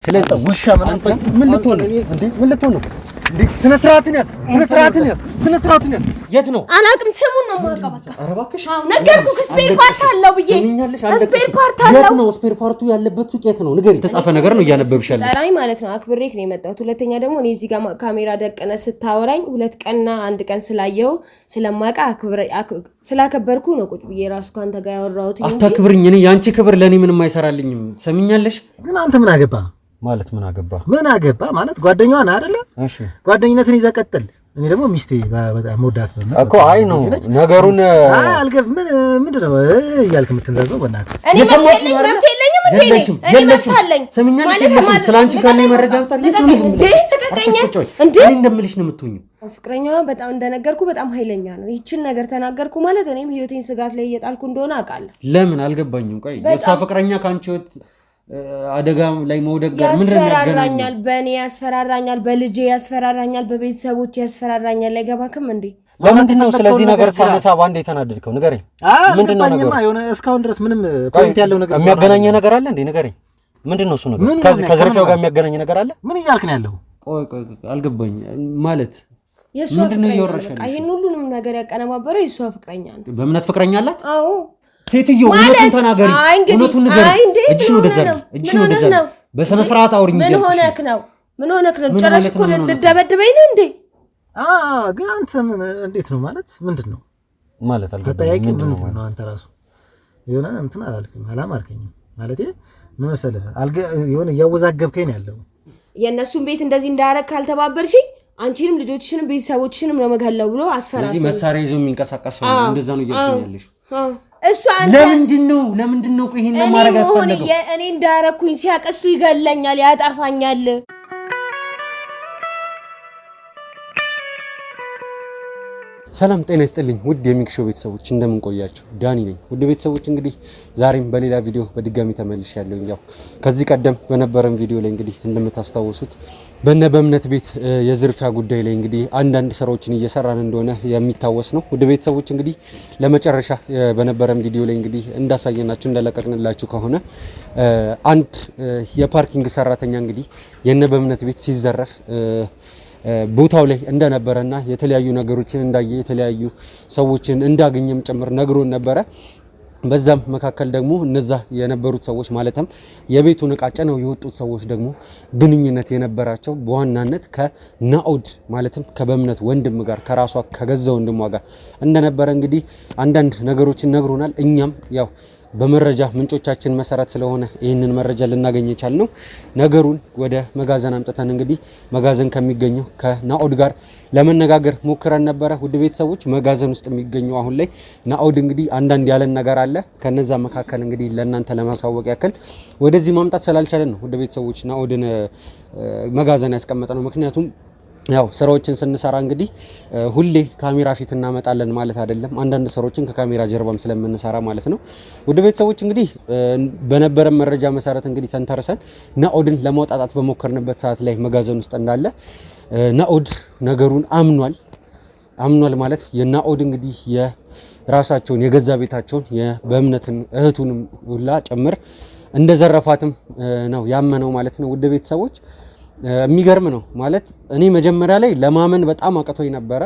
ስለዚህ ውሻ ምን ልትሆን ነው? ስነ ስርዓትን ያዝ። የት ነው? አላውቅም። ስሙን ነው የማውቀው። በቃ ኧረ እባክሽ ነገርኩህ። ስፔር ፓርት አለው ብዬ ስፔር ፓርት አለው። የት ነው ስፔር ፓርቱ ያለበት ሱቅ? የት ነው ንገሪኝ። የተጻፈ ነገር ነው እያነበብሽ ያለሽ። ጠራኝ ማለት ነው። አክብሬክ ነው የመጣሁት። ሁለተኛ ደግሞ እኔ እዚህ ጋር ካሜራ ደቀነ ስታወራኝ 2 ቀንና 1 ቀን ስላየው ስለማውቅ ስላከበርኩ ነው ቁጭ ብዬ ራሱ ካንተ ጋር ያወራሁት። አታክብርኝ። እኔ ያንቺ ክብር ለኔ ምንም አይሰራልኝም። ሰሚኛለሽ? ግን አንተ ምን አገባ ማለት ምን አገባ ማለት ጓደኛዋ ነህ አይደለ? እሺ ጓደኝነትን ይዘህ ቀጥል። እኔ ደግሞ ሚስቴ በጣም ወዳት ነው እኮ። አይ ነው ነገሩን አልገብ ምንድን ነው እያልክ የምትንዛዘው? በእናትህ እኔ መብት የለኝም እንዴ? እኔ መብት አለኝ። ሰሚኛለሽ? ስለአንቺ ካለኝ መረጃ አንፃር የት ነው እንዴ እንደምልሽ ነው የምትሆኚው። ፍቅረኛዋ በጣም እንደነገርኩ በጣም ኃይለኛ ነው። ይችን ነገር ተናገርኩ ማለት እኔም ህይወቴን ስጋት ላይ እየጣልኩ እንደሆነ አውቃለሁ። ለምን አልገባኝም። ቆይ የእሷ ፍቅረኛ ከአንቺ ህይወት አደጋ ላይ መውደቅ ጋር ምን ያስፈራራኛል? በእኔ ያስፈራራኛል፣ በልጄ ያስፈራራኛል፣ በቤተሰቦች ያስፈራራኛል። አይገባክም እንዴ? ለምንድነው ስለዚህ ነገር ሳነሳ ባንዴ የተናደድከው? ንገረኝ። ምንድነው ነገሩ? የሆነ እስካሁን ድረስ ምንም ፖይንት ያለው ነገር የሚያገናኝ ነገር አለ እንዴ? ንገረኝ። ምንድነው እሱ ነገር? ከዝርፊያው ጋር የሚያገናኝ ነገር አለ? ምን እያልክ ነው ያለው? ቆይ አልገባኝ ማለት የሷ ፍቅረኛ ነው። ይሄን ሁሉንም ነገር ያቀነባበረው የሷ ፍቅረኛ ነው። በእምነት ፍቅረኛ አላት? አዎ ሴትዮ እውነቱን ተናገሪ። እውነቱን ንገሪ። እጅሽን ወደዛ በስነ ስርዓት አውሪኝ። ምን ሆነክ ነው? ጨረሽ እኮ ልደበድበኝ ነው እንዴ? ግን አንተ ምን እንዴት ነው ማለት ምንድነው ማለት አልገባኝም። ምንድነው አንተ ራሱ የሆነ እንትን አላልክም፣ አላማርከኝም ማለት ምን መሰለህ የሆነ እያወዛገብከኝ ነው ያለው። የእነሱን ቤት እንደዚህ እንዳያረግ ካልተባበርሽኝ አንቺንም ልጆችሽንም ቤተሰቦችሽንም ነው መገለው ብሎ አስፈራራ። ስለዚህ መሳሪያ ይዞ የሚንቀሳቀስ ነው እንደዛ ነው እያልኩኝ ያለሽ። እሱ አንተ ለምንድን ነው ይሄን ማድረግ ያስፈልገው? እኔ እንዳረኩኝ ሲያቀሱ ይገለኛል፣ ያጣፋኛል። ሰላም ጤና ይስጥልኝ ውድ የሚክሾው ቤተሰቦች እንደምን ቆያችሁ? ዳኒ ነኝ። ውድ ቤተሰቦች እንግዲህ ዛሬም በሌላ ቪዲዮ በድጋሚ ተመልሻለሁ። ያው ከዚህ ቀደም በነበረን ቪዲዮ ላይ እንግዲህ እንደምታስታውሱት በእምነት ቤት የዝርፊያ ጉዳይ ላይ እንግዲህ አንዳንድ ስራዎችን እየሰራን እንደሆነ የሚታወስ ነው። ውድ ቤተሰቦች እንግዲህ ለመጨረሻ በነበረን ቪዲዮ ላይ እንግዲህ እንዳሳየናችሁ እንደለቀቅንላችሁ ከሆነ አንድ የፓርኪንግ ሰራተኛ እንግዲህ በእምነት ቤት ሲዘረፍ ቦታው ላይ እንደነበረና የተለያዩ ነገሮችን እንዳየ የተለያዩ ሰዎችን እንዳገኘም ጭምር ነግሮን ነበረ። በዛም መካከል ደግሞ እነዛ የነበሩት ሰዎች ማለትም የቤቱን ዕቃ ጭነው የወጡት ሰዎች ደግሞ ግንኙነት የነበራቸው በዋናነት ከናኦድ ማለትም ከበእምነት ወንድም ጋር ከራሷ ከገዛ ወንድሟ ጋር እንደነበረ እንግዲህ አንዳንድ ነገሮችን ነግሮናል። እኛም ያው በመረጃ ምንጮቻችን መሰረት ስለሆነ ይህንን መረጃ ልናገኝ የቻልነው ነገሩን ወደ መጋዘን አምጥተን እንግዲህ መጋዘን ከሚገኘው ከናኦድ ጋር ለመነጋገር ሞክረን ነበረ። ውድ ቤተሰቦች መጋዘን ውስጥ የሚገኘው አሁን ላይ ናኦድ እንግዲህ አንዳንድ ያለን ነገር አለ። ከነዛ መካከል እንግዲህ ለእናንተ ለማሳወቅ ያክል ወደዚህ ማምጣት ስላልቻለን ነው ውድ ቤተሰቦች ናኦድን መጋዘን ያስቀመጠ ነው። ምክንያቱም ያው ስራዎችን ስንሰራ እንግዲህ ሁሌ ካሜራ ፊት እናመጣለን ማለት አይደለም። አንዳንድ ስራዎችን ከካሜራ ጀርባም ስለምንሰራ ማለት ነው። ውድ ቤተሰቦች እንግዲህ በነበረን መረጃ መሰረት እንግዲህ ተንተርሰን ናኦድን ለማውጣጣት በሞከርንበት ሰዓት ላይ መጋዘን ውስጥ እንዳለ ናኦድ ነገሩን አምኗል ማለት የናኦድ እንግዲህ የራሳቸውን የገዛ ቤታቸውን በእምነትን እህቱንም ሁላ ጭምር እንደዘረፋትም ነው ያመነው ማለት ነው። ውድ ቤተሰቦች የሚገርም ነው ማለት እኔ መጀመሪያ ላይ ለማመን በጣም አቅቶኝ ነበረ።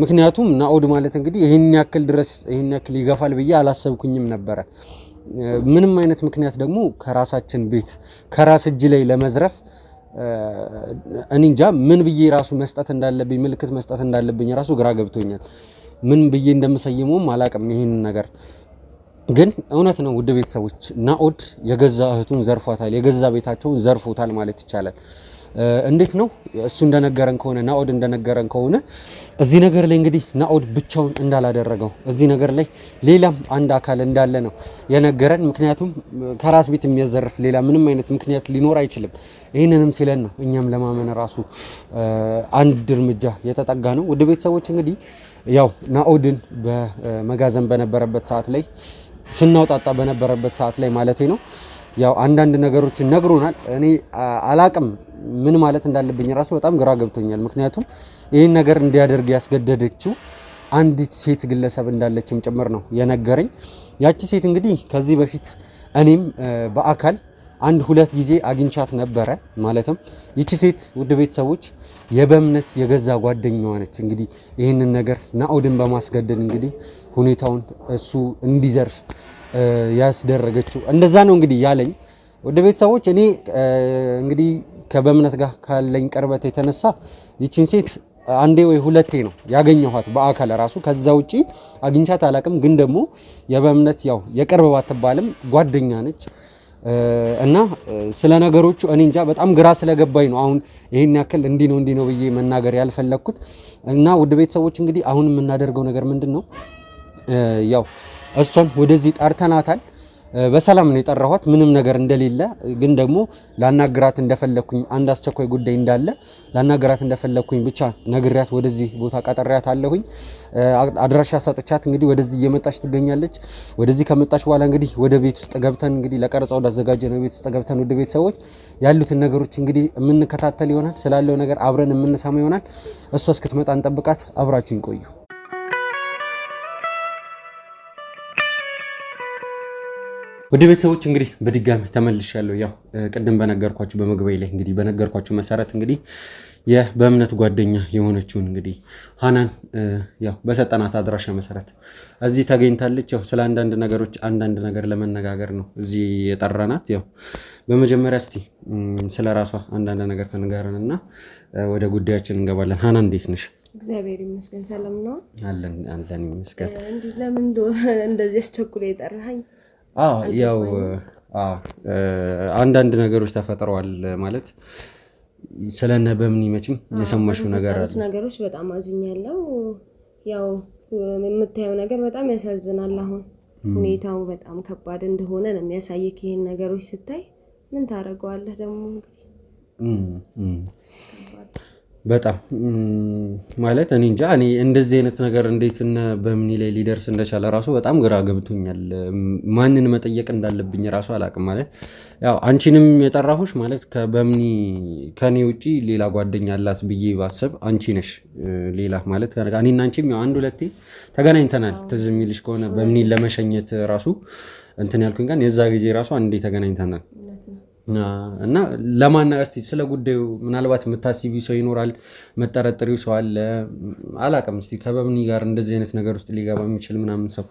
ምክንያቱም ናኦድ ማለት እንግዲህ ይሄን ያክል ይገፋል ብዬ አላሰብኩኝም ነበረ። ምንም አይነት ምክንያት ደግሞ ከራሳችን ቤት ከራስ እጅ ላይ ለመዝረፍ እኔ እንጃ ምን ብዬ ራሱ መስጠት እንዳለብኝ ምልክት መስጠት እንዳለብኝ ራሱ ግራ ገብቶኛል። ምን ብዬ እንደምሰይመውም አላቅም ይሄን ነገር ግን እውነት ነው። ውድ ቤተሰቦች ናኦድ የገዛ እህቱን ዘርፏታል፣ የገዛ ቤታቸውን ዘርፎታል ማለት ይቻላል። እንዴት ነው እሱ እንደነገረን ከሆነ ናኦድ እንደነገረን ከሆነ እዚህ ነገር ላይ እንግዲህ ናኦድ ብቻውን እንዳላደረገው እዚህ ነገር ላይ ሌላም አንድ አካል እንዳለ ነው የነገረን። ምክንያቱም ከራስ ቤት የሚያዘርፍ ሌላ ምንም አይነት ምክንያት ሊኖር አይችልም። ይህንንም ሲለን ነው እኛም ለማመን ራሱ አንድ እርምጃ የተጠጋ ነው። ውድ ቤተሰቦች እንግዲህ ያው ናኦድን በመጋዘን በነበረበት ሰዓት ላይ ስናውጣጣ በነበረበት ሰዓት ላይ ማለቴ ነው ያው አንዳንድ ነገሮችን ነግሮናል። እኔ አላቅም ምን ማለት እንዳለብኝ ራሱ በጣም ግራ ገብቶኛል። ምክንያቱም ይህን ነገር እንዲያደርግ ያስገደደችው አንዲት ሴት ግለሰብ እንዳለችም ጭምር ነው የነገረኝ። ያቺ ሴት እንግዲህ ከዚህ በፊት እኔም በአካል አንድ ሁለት ጊዜ አግኝቻት ነበረ። ማለትም ይቺ ሴት ውድ ቤተሰቦች የበእምነት የገዛ ጓደኛዋ ነች። እንግዲህ ይህንን ነገር ናኦድን በማስገደድ እንግዲህ ሁኔታውን እሱ እንዲዘርፍ ያስደረገችው እንደዛ ነው እንግዲህ ያለኝ። ውድ ቤተሰቦች እኔ እንግዲህ ከበእምነት ጋር ካለኝ ቅርበት የተነሳ ይቺን ሴት አንዴ ወይ ሁለቴ ነው ያገኘኋት በአካል ራሱ። ከዛ ውጪ አግኝቻት አላቅም። ግን ደግሞ የበእምነት ያው የቅርብ ባትባልም ጓደኛ ነች እና ስለ ነገሮቹ እኔ እንጃ በጣም ግራ ስለገባኝ ነው አሁን ይሄን ያክል እንዲህ ነው ብዬ መናገር ያልፈለኩት። እና ውድ ቤተሰቦች እንግዲህ አሁን የምናደርገው ነገር ምንድነው? ያው እሷን ወደዚህ ጠርተናታል። በሰላም ነው የጠራኋት ምንም ነገር እንደሌለ። ግን ደግሞ ላናግራት እንደፈለኩኝ አንድ አስቸኳይ ጉዳይ እንዳለ ላናግራት እንደፈለኩኝ ብቻ ነግሪያት ወደዚህ ቦታ ቀጠሪያት አለሁኝ። አድራሻ ሰጥቻት እንግዲህ ወደዚህ እየመጣች ትገኛለች። ወደዚህ ከመጣች በኋላ እንግዲህ ወደ ቤት ውስጥ ገብተን እንግዲህ ለቀረጻው እንዳዘጋጀነው ቤት ውስጥ ገብተን ወደ ቤተሰቦች ያሉትን ነገሮች እንግዲህ የምንከታተል ይሆናል። ስላለው ነገር አብረን የምንሰማ ይሆናል። እሷ እስክትመጣ እንጠብቃት። አብራችሁን ቆዩ። ወደ ቤተሰቦች እንግዲህ በድጋሚ ተመልሻለሁ። ያው ቅድም በነገርኳችሁ በመግቢያ ላይ እንግዲህ በነገርኳችሁ መሰረት እንግዲህ የበእምነት ጓደኛ የሆነችውን እንግዲህ ሃናን ያው በሰጠናት አድራሻ መሰረት እዚህ ተገኝታለች። ያው ስለ አንዳንድ ነገር ለመነጋገር ነው እዚህ የጠራናት። ያው በመጀመሪያ እስቲ ስለ ራሷ አንዳንድ ነገር ተነጋግረንና ወደ ጉዳያችን እንገባለን። ሃናን እንዴት ነሽ? እግዚአብሔር ይመስገን ሰላም ነው። አለን ይመስገን። እንዴ ለምን እንደዚህ አስቸኩለ የጠራኸኝ? ያው አንዳንድ ነገሮች ተፈጥረዋል ማለት ስለነ በምን ይመችም የሰማሽው ነገር አለ? ነገሮች በጣም አዝኛለሁ። ያው የምታየው ነገር በጣም ያሳዝናል። አሁን ሁኔታው በጣም ከባድ እንደሆነ ነው የሚያሳየክ። ይሄን ነገሮች ስታይ ምን ታደርገዋለህ ደግሞ እንግዲህ በጣም ማለት እኔ እንጃ። እኔ እንደዚህ አይነት ነገር እንዴት እና በምን ላይ ሊደርስ እንደቻለ ራሱ በጣም ግራ ገብቶኛል። ማንን መጠየቅ እንዳለብኝ ራሱ አላቅም። ማለት ያው አንቺንም የጠራሁሽ ማለት ከኔ ውጪ ሌላ ጓደኛ አላት ብዬ ባሰብ አንቺ ነሽ። ሌላ ማለት እኔና አንቺም ያው አንድ ሁለቴ ተገናኝተናል። ትዝ የሚልሽ ከሆነ በምን ለመሸኘት ራሱ እንትን ያልኩኝ ጋር የዛ ጊዜ ራሱ አንዴ ተገናኝተናል። እና ለማናቀስቲ ስለ ጉዳዩ ምናልባት የምታስቢ ሰው ይኖራል፣ መጠረጥሪው ሰው አለ አላቅም። እስቲ ከበምኒ ጋር እንደዚህ አይነት ነገር ውስጥ ሊገባ የሚችል ምናምን ሰው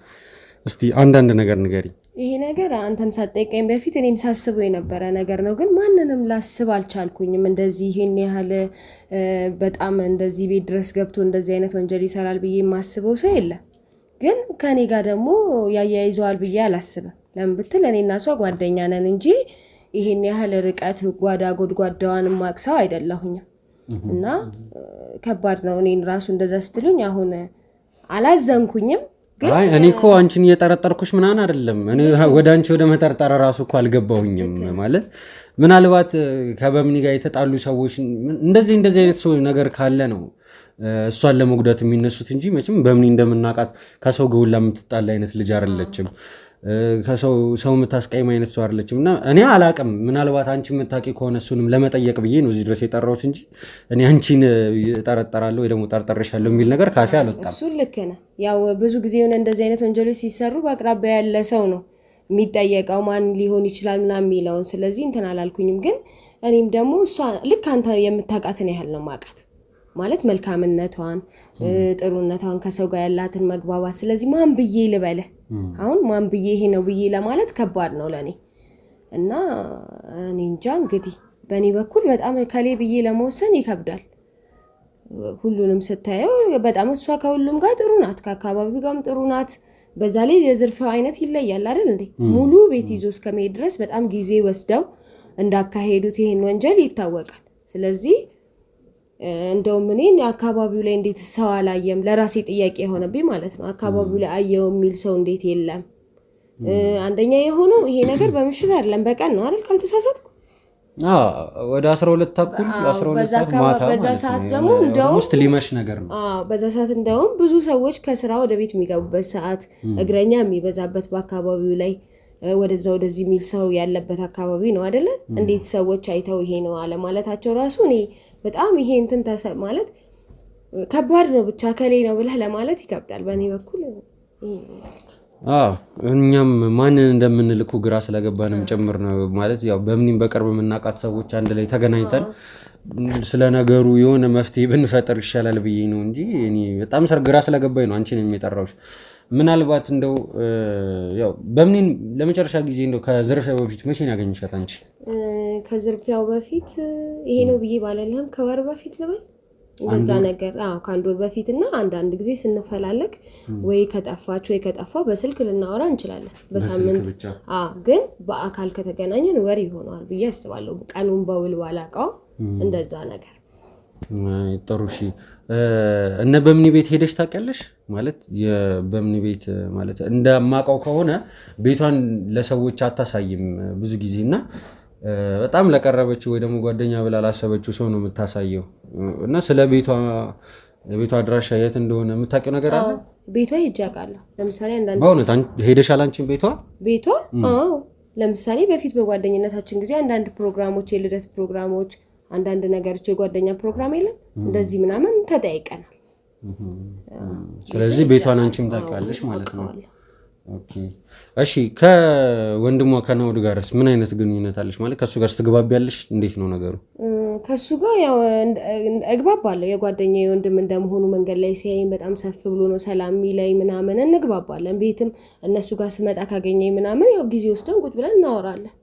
እስቲ አንዳንድ ነገር ንገሪ። ይሄ ነገር አንተም ሳትጠይቀኝ በፊት እኔም ሳስበው የነበረ ነገር ነው። ግን ማንንም ላስብ አልቻልኩኝም። እንደዚህ ይሄን ያህል በጣም እንደዚህ ቤት ድረስ ገብቶ እንደዚህ አይነት ወንጀል ይሰራል ብዬ የማስበው ሰው የለም። ግን ከኔ ጋር ደግሞ ያያይዘዋል ብዬ አላስብም። ለምን ብትል እኔና እሷ ጓደኛ ነን እንጂ ይሄን ያህል ርቀት ጓዳ ጎድጓዳዋን ማክሰው አይደለሁኝም። እና ከባድ ነው። እኔን ራሱ እንደዛ ስትሉኝ አሁን አላዘንኩኝም። ግን እኔ እኮ አንቺን እየጠረጠርኩሽ ምናምን አይደለም። እኔ ወደ አንቺ ወደ መጠርጠር ራሱ እኮ አልገባሁኝም። ማለት ምናልባት ከበምኒ ጋር የተጣሉ ሰዎች እንደዚህ አይነት ሰው ነገር ካለ ነው እሷን ለመጉዳት የሚነሱት እንጂ መቼም በምኒ እንደምናውቃት ከሰው ገውላ የምትጣላ አይነት ልጅ አይደለችም። ሰው የምታስቀይም አይነት ሰው አይደለችም። እና እኔ አላቅም። ምናልባት አንቺ የምታውቂ ከሆነ እሱንም ለመጠየቅ ብዬ ነው እዚህ ድረስ የጠራሁት እንጂ እኔ አንቺን እጠረጠራለሁ ወይ ደግሞ ጠርጠርሻለሁ የሚል ነገር ካፌ አልወጣም። እሱ ልክ ነህ። ያው ብዙ ጊዜ የሆነ እንደዚህ አይነት ወንጀሎች ሲሰሩ በአቅራቢያ ያለ ሰው ነው የሚጠየቀው ማን ሊሆን ይችላል ምናምን የሚለውን። ስለዚህ እንትን አላልኩኝም። ግን እኔም ደግሞ እሷ ልክ አንተ የምታውቃትን ያህል ነው ማውቃት። ማለት መልካምነቷን፣ ጥሩነቷን፣ ከሰው ጋር ያላትን መግባባት። ስለዚህ ማን ብዬ ልበለ? አሁን ማን ብዬ ይሄ ነው ብዬ ለማለት ከባድ ነው ለኔ። እና እኔ እንጃ እንግዲህ በእኔ በኩል በጣም ከሌ ብዬ ለመወሰን ይከብዳል። ሁሉንም ስታየው በጣም እሷ ከሁሉም ጋር ጥሩ ናት፣ ከአካባቢው ጋርም ጥሩ ናት። በዛ ላይ የዝርፊያው አይነት ይለያል አይደል እንዴ? ሙሉ ቤት ይዞ እስከመሄድ ድረስ በጣም ጊዜ ወስደው እንዳካሄዱት ይሄን ወንጀል ይታወቃል። ስለዚህ እንደውም እኔን አካባቢው ላይ እንዴት ሰው አላየም ለራሴ ጥያቄ የሆነብኝ ማለት ነው። አካባቢው ላይ አየው የሚል ሰው እንዴት የለም? አንደኛ የሆነው ይሄ ነገር በምሽት አይደለም በቀን ነው አይደል ካልተሳሳትኩ? ወደ 12 ተኩል 12 ሰዓት ማታ። በዛ ሰዓት ደግሞ እንደውም ውስጥ ሊመሽ ነገር ነው። በዛ ሰዓት እንደውም ብዙ ሰዎች ከስራ ወደ ቤት የሚገቡበት ሰዓት፣ እግረኛ የሚበዛበት በአካባቢው ላይ ወደዛ ወደዚህ የሚል ሰው ያለበት አካባቢ ነው አይደለ? እንዴት ሰዎች አይተው ይሄ ነው አለ ማለታቸው ራሱ እኔ በጣም ይሄ እንትን ማለት ከባድ ነው። ብቻ ከሌ ነው ብለህ ለማለት ይከብዳል። በእኔ በኩል እኛም ማንን እንደምንልኩ ግራ ስለገባንም ጭምር ነው ማለት ያው በምንም በቅርብ የምናውቃት ሰዎች አንድ ላይ ተገናኝተን ስለ ነገሩ የሆነ መፍትሄ ብንፈጥር ይሻላል ብዬ ነው እንጂ እኔ በጣም ግራ ስለገባኝ ነው አንቺን የሚጠራውሽ። ምናልባት እንደው ያው በምን ለመጨረሻ ጊዜ እንደው ከዝርፊያው በፊት መቼ ነው ያገኘሻት አንቺ? ከዝርፊያው በፊት ይሄ ነው ብዬ ባለልህም ከወር በፊት ልበል እንደዛ ነገር ከአንድ ወር በፊትና አንዳንድ ጊዜ ስንፈላለግ ወይ ከጠፋች ወይ ከጠፋው በስልክ ልናወራ እንችላለን በሳምንት ግን በአካል ከተገናኘን ወር ይሆናል ብዬ አስባለሁ። ቀኑን በውል ባላውቀው እንደዛ ነገር ጥሩ እሺ። እነ በምን ቤት ሄደሽ ታውቂያለሽ? ማለት የበምን ቤት ማለት እንደማውቀው ከሆነ ቤቷን ለሰዎች አታሳይም ብዙ ጊዜና በጣም ለቀረበችው ወይ ደግሞ ጓደኛ ብላ ላሰበችው ሰው ነው የምታሳየው። እና ስለ ቤቷ አድራሻ የት እንደሆነ የምታውቂው ነገር አለ? ቤቷ ሄጄ አውቃለሁ። ለምሳሌ አንዳንድ በእውነት ሄደሻል አንቺን ቤቷ? ለምሳሌ በፊት በጓደኝነታችን ጊዜ አንዳንድ ፕሮግራሞች የልደት ፕሮግራሞች አንዳንድ ነገሮች የጓደኛ ፕሮግራም የለም እንደዚህ ምናምን ተጠያይቀናል። ስለዚህ ቤቷን አንቺም ታውቂያለሽ ማለት ነው። ኦኬ እሺ። ከወንድሟ ከናውድ ጋርስ ምን አይነት ግንኙነት አለሽ? ማለት ከሱ ጋር ትግባቢያለሽ? እንዴት ነው ነገሩ? ከሱ ጋር ያው እግባባለሁ። የጓደኛዬ ወንድም እንደመሆኑ መንገድ ላይ ሲያየኝ በጣም ሰፍ ብሎ ነው ሰላም ሚላይ ምናምን እንግባባለን። ቤትም እነሱ ጋር ስመጣ ካገኘኝ ምናምን ያው ጊዜ ወስደን ቁጭ ብለን እናወራለን።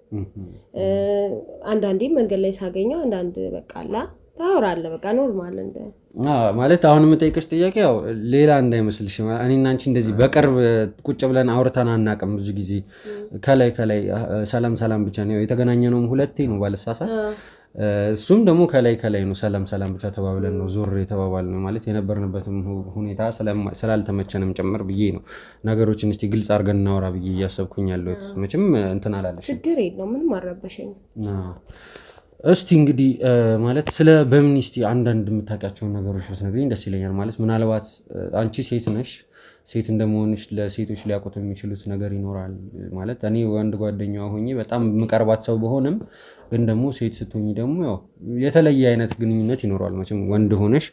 አንዳንዴ መንገድ ላይ ሳገኘው አንዳንድ በቃላ ታወራለህ በቃ ኖርማል እንደ ማለት አሁን የምጠይቅሽ ጥያቄ ያው ሌላ እንዳይመስልሽ እኔና አንቺ እንደዚህ በቅርብ ቁጭ ብለን አውርተን አናውቅም። ብዙ ጊዜ ከላይ ሰላም ብቻ ነው የተገናኘነው። ሁለቴ ነው ባለሳሳት እሱም ደግሞ ከላይ ነው ሰላም ብቻ ተባብለን ነው ዞር የተባባልነው። ማለት የነበርንበትም ሁኔታ ስላልተመቸንም ጭምር ብዬ ነው ነገሮችን እስቲ ግልጽ አድርገን እናወራ ብዬ እያሰብኩኝ ያለሁት። መቼም እንትን አላለሽ ችግር የለውም ምንም አልረበሸኝም። እስቲ እንግዲህ ማለት ስለ በምን እስቲ አንዳንድ የምታውቂያቸውን ነገሮች ብትነግሪኝ ደስ ይለኛል። ማለት ምናልባት አንቺ ሴት ነሽ፣ ሴት እንደመሆንሽ ለሴቶች ሊያውቁት የሚችሉት ነገር ይኖራል። ማለት እኔ ወንድ ጓደኛዋ ሆኜ በጣም የምቀርባት ሰው በሆነም ግን ደግሞ ሴት ስትሆኚ ደግሞ ያው የተለየ አይነት ግንኙነት ይኖራል። መቼም ወንድ ሆነሽ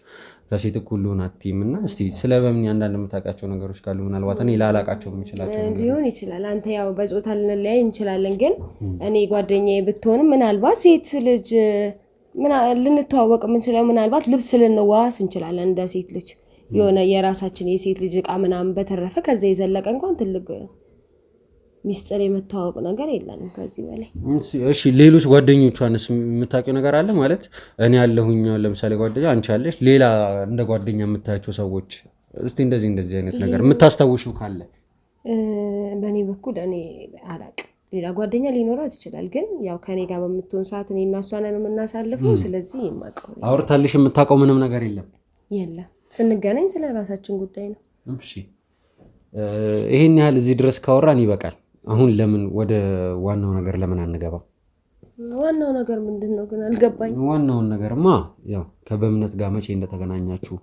ከሴት እኩል ሆነ አትይም እና እስቲ ስለ በምን አንዳንድ የምታውቂያቸው ነገሮች ካሉ ምናልባት እኔ ላላውቃቸው የምችላቸው ነገር ሊሆን ይችላል። አንተ ያው በጾታ ልንለያይ እንችላለን፣ ግን እኔ ጓደኛዬ ብትሆንም ምናልባት ሴት ልጅ ልንተዋወቅ የምንችለው ምናልባት ልብስ ልንዋዋስ እንችላለን እንደ ሴት ልጅ የሆነ የራሳችን የሴት ልጅ ዕቃ ምናምን በተረፈ ከዛ የዘለቀ እንኳን ትልቅ ሚስጥር የመተዋወቅ ነገር የለንም ከዚህ በላይ። እሺ ሌሎች ጓደኞቿንስ የምታውቂው ነገር አለ? ማለት እኔ ያለሁኝ ለምሳሌ ጓደኛ አንቺ አለሽ፣ ሌላ እንደ ጓደኛ የምታያቸው ሰዎች እስቲ እንደዚህ አይነት ነገር የምታስታውሽው ካለ? በእኔ በኩል እኔ አላውቅም። ሌላ ጓደኛ ሊኖራት ይችላል፣ ግን ያው ከኔ ጋር በምትሆን ሰዓት እኔ እና እሷ ነን የምናሳልፈው። ስለዚህ የማውቀው አውርታልሽ የምታውቀው ምንም ነገር የለም? ስንገናኝ ስለ ራሳችን ጉዳይ ነው። እሺ ይሄን ያህል እዚህ ድረስ ካወራን ይበቃል። አሁን ለምን ወደ ዋናው ነገር ለምን አንገባ? ዋናው ነገር ምንድነው ግን አልገባኝ። ዋናውን ነገርማ ያው ከበእምነት ጋር መቼ እንደተገናኛችሁ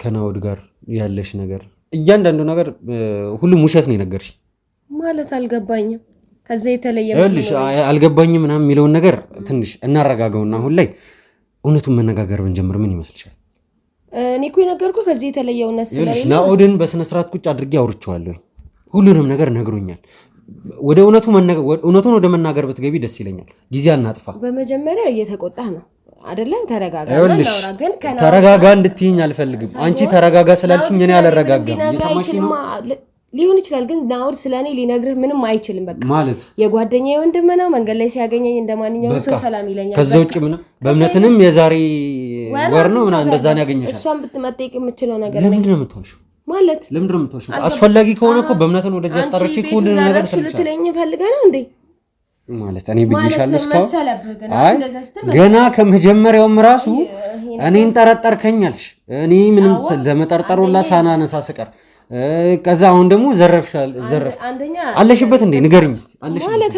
ከናውድ ጋር ያለሽ ነገር እያንዳንዱ ነገር ሁሉም ውሸት ነው የነገርሽ ማለት አልገባኝም። ከዛ የተለየ አልገባኝም ምናምን የሚለውን ነገር ትንሽ እናረጋጋውና አሁን ላይ እውነቱን መነጋገር ብንጀምር ምን ይመስልሻል? እኔ እኮ የነገርኩህ ከዚህ የተለየ እውነት ስለሌለ ናኦድን በስነ ስርዓት ቁጭ አድርጌ አውርቼዋለሁ። ሁሉንም ነገር ነግሮኛል። ወደ እውነቱን ወደ መናገር ብትገቢ ደስ ይለኛል። ጊዜ አናጥፋ። በመጀመሪያ እየተቆጣህ ነው አይደለ? ተረጋጋ እንድትይኝ አልፈልግም። አንቺ ተረጋጋ ስላልሽኝ እኔ አልረጋጋም። እየሰማሽኝ ነው? ሊሆን ይችላል ግን ናኦድ ስለኔ ሊነግርህ ምንም አይችልም። በቃ ማለት የጓደኛዬ ወንድም ነው። መንገድ ላይ ሲያገኘኝ እንደማንኛውም ሰው ሰላም ይለኛል። ከዛ ውጭ ምንም በእምነትንም የዛሬ ወር ነው እና እንደዛ ነው ያገኘሻል። እሷን ብትመጠይቅ የምችለው ነገር ለምንድን ነው የምትሆንሽው? ማለት ለምንድን ነው የምትሆንሽው? አስፈላጊ ከሆነ እኮ በእምነትን ወደዚህ አስጠርቼ ሁሉ ነገር ልትለኝ ፈልገህ ነው እንዴ? ማለት እኔ ብዬሻለሁ እስካሁን። አይ ገና ከመጀመሪያውም ራሱ እኔን ጠረጠርከኛልሽ። እኔ ምንም ለመጠርጠሩላ ሳናነሳ ስቀር ከዛ አሁን ደግሞ ዘረፍ አለሽበት እንዴ? ንገሪኝ እስቲ።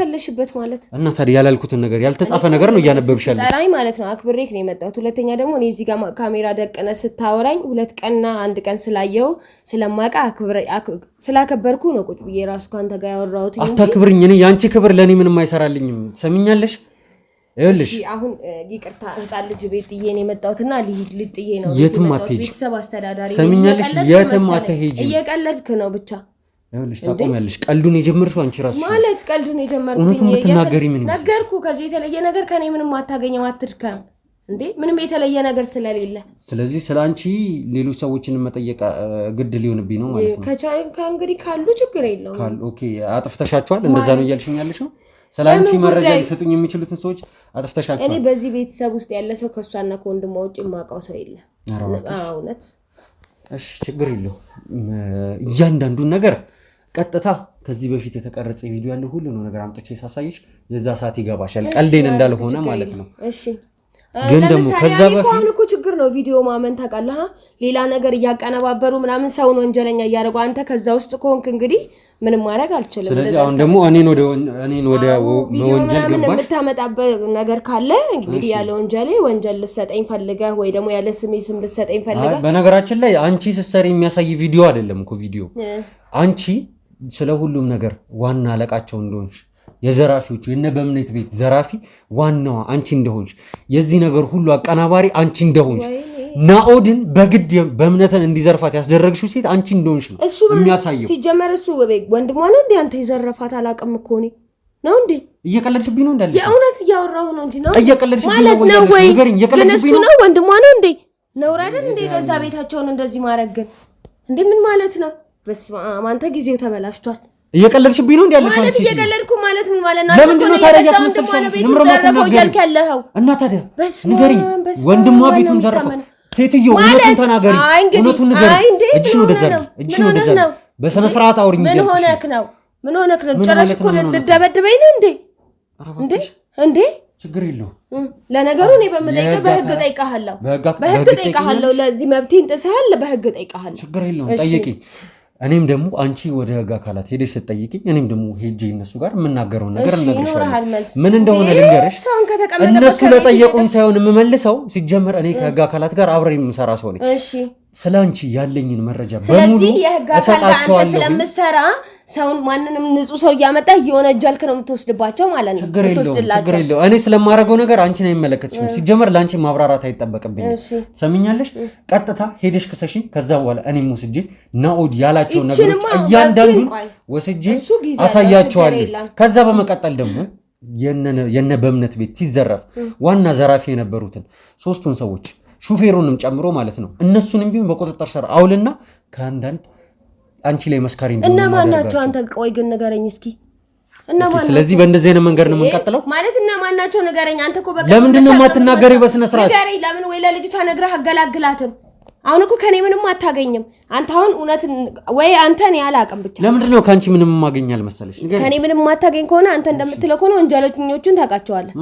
አለሽበት ማለት እና ታዲያ ያላልኩትን ነገር ያልተጻፈ ነገር ነው እያነበብሻለሁ። ጠራኝ ማለት ነው። አክብሬክ ነው የመጣሁት። ሁለተኛ ደግሞ እኔ እዚህ ጋር ካሜራ ደቀነ ስታወራኝ 2 ቀንና 1 ቀን ስላየው ስለማውቅ ስላከበርኩ ነው ቁጭ ብዬ ራሱ ካንተ ጋር ያወራሁት። አታክብርኝ። እኔ ያንቺ ክብር ለኔ ምንም አይሰራልኝም። ሰሚኛለሽ? ይኸውልሽ አሁን ይቅርታ ህፃን ልጅ ቤት ጥዬ ነው የመጣሁትና ልጅ ጥዬ ነው የትም አትሄጂ ቤተሰብ አስተዳዳሪ ሰሚኛለሽ የትም አትሄጂ እየቀለድክ ነው ብቻ ይኸውልሽ ታቆሚያለሽ ቀልዱን የጀመርሽው አንቺ ራስሽ ማለት ቀልዱን የጀመርኩት እውነቱን የምትናገሪ ምን ይመስል ነገርኩ ከዚህ የተለየ ነገር ከኔ ምንም አታገኘው አትድከም እንዴ ምንም የተለየ ነገር ስለሌለ ስለዚህ ስላንቺ ሌሎች ሰዎችን መጠየቅ ግድ ሊሆንብኝ ነው ማለት ነው ከቻይንካ እንግዲህ ካሉ ችግር የለውም ካሉ ኦኬ አጥፍተሻቸዋል እንደዛ ነው እያልሽኝ ያለሽው ስላንቺ መረጃ ሊሰጡኝ የሚችሉትን ሰዎች አጥፍተሻቸዋል እኔ በዚህ ቤተሰብ ውስጥ ያለ ሰው ከሷና ከወንድሟ ውጪ ማውቀው ሰው የለም እውነት እሺ ችግር የለውም እያንዳንዱን ነገር ቀጥታ ከዚህ በፊት የተቀረጸ ቪዲዮ ያለው ሁሉ ነው ነገር አምጥቼ ሳሳይሽ የዛ ሰዓት ይገባሻል ቀልዴን እንዳልሆነ ማለት ነው እሺ ግን ደግሞ ከዛ በፊት አሁን እኮ ችግር ነው ቪዲዮ ማመን ታውቃለህ ሌላ ነገር ያቀነባበሩ ምናምን ሰው ነው እንጀለኛ ያያረጋው አንተ ከዛ ውስጥ ኮንክ እንግዲህ ምንም ማድረግ አልችልም ስለዚህ አሁን ደግሞ እኔን ወደ ወንጀል ገባሽ የምታመጣበት ነገር ካለ እንግዲህ ያለ ወንጀል ልሰጠኝ ፈልገህ ወይ ደግሞ ያለ ስሜ ስም ልሰጠኝ ፈልገህ በነገራችን ላይ አንቺ ስትሰሪ የሚያሳይ ቪዲዮ አይደለም እኮ ቪዲዮ አንቺ ስለ ሁሉም ነገር ዋና አለቃቸው እንደሆንሽ የዘራፊዎቹ በእምነት ቤት ዘራፊ ዋናዋ አንቺ እንደሆንሽ የዚህ ነገር ሁሉ አቀናባሪ አንቺ እንደሆንሽ ናኦድን በግድ በእምነትን እንዲዘርፋት ያስደረግሽው ሴት አንቺ እንደሆንሽ ነው የሚያሳየው ሲጀመር እሱ ወንድሟ ነው እንዴ አንተ ይዘርፋት አላቀም እኮ ነው እንዴ እየቀለድሽብኝ ነው እንዳለ የእውነት ያወራው ነው እንጂ ነው እየቀለድሽብኝ ማለት ነው ወይ ግን እሱ ነው ወንድሟ ነው እንዴ ነው አይደል እንዴ ገዛ ቤታቸውን እንደዚህ ማረግ እንዴ ምን ማለት ነው በስመ አብ አንተ ጊዜው ተበላሽቷል እየቀለድሽብኝ ነው እንዴ ማለት እየቀለድኩ ማለት ምን ማለት ነው ለምንድን ነው ታዲያ ያስመሰልሽው እና ታዲያ ንገሪ ወንድሟ ቤቱን ዘርፋ ሴትዮ እውነቱን ተናገሪ እውነቱን ንገሪ እጅሽን ወደዛ በስነ ስርዓት አውሪኝ ምን ሆነክ ነው ጨረሽ እኮ ልደበድበኝ ነው እንዴ ችግር የለውም ለነገሩ እኔ በመጠይቀህ በህግ ጠይቀሃለሁ ለዚህ መብቴን ጥሰሃል በህግ ጠይቀሃለሁ ችግር የለውም ጠይቂ እኔም ደግሞ አንቺ ወደ ህግ አካላት ሄደሽ ስትጠይቂኝ እኔም ደግሞ ሄጄ እነሱ ጋር የምናገረው ነገር እነግርሻለሁ ምን እንደሆነ ልንገርሽ እነሱ ለጠየቁኝ ሳይሆን የምመልሰው ሲጀመር እኔ ከህግ አካላት ጋር አብሬ የምሰራ ሰው ነኝ እሺ ስላንቺ ያለኝን መረጃ በሙሉ እሰጣቸዋለሁ ስለምሰራ ሰውን ማንንም ንጹህ ሰው ያመጣ የሆነ ጀልክ ነው የምትወስድባቸው ማለት ነው ችግር የለውም እኔ ስለማረገው ነገር አንቺን አይመለከትሽም ሲጀመር ላንቺ ማብራራት አይጠበቅብኝም ሰሚኛለሽ ቀጥታ ሄደሽ ክሰሽኝ ከዛ በኋላ እኔም ወስጄ ናኦድ ያላቸው ነገሮች እያንዳንዱን ወስጄ አሳያቸዋለሁ ከዛ በመቀጠል ደግሞ የነ በእምነት ቤት ሲዘረፍ ዋና ዘራፊ የነበሩትን ሶስቱን ሰዎች ሹፌሩንም ጨምሮ ማለት ነው እነሱንም ቢሆን በቁጥጥር ስር አውልና ከአንዳንድ አንቺ ላይ መስካሪ እንደሆነ እና ማናቸው አንተ ቆይ ግን ንገረኝ እስኪ እና ማናቸው ስለዚህ በእንደዚህ አይነት መንገድ ነው የምንቀጥለው ማለት እና ማናቸው ንገረኝ አንተ እኮ በቃ ለምንድን ነው የማትናገሪው በስነ ስርዓት ንገረኝ ለምን ወይ ለልጅቷ ነግረህ አገላግላትም አሁን እኮ ከኔ ምንም አታገኝም አንተ አሁን እውነት ወይ አንተን ያላቀም ብቻ ለምንድን ነው ካንቺ ምንም ማገኛል መሰለሽ ከኔ ምንም ማታገኝ ከሆነ አንተ እንደምትለው ከሆነ ወንጀለኞቹን ታውቃቸዋለህ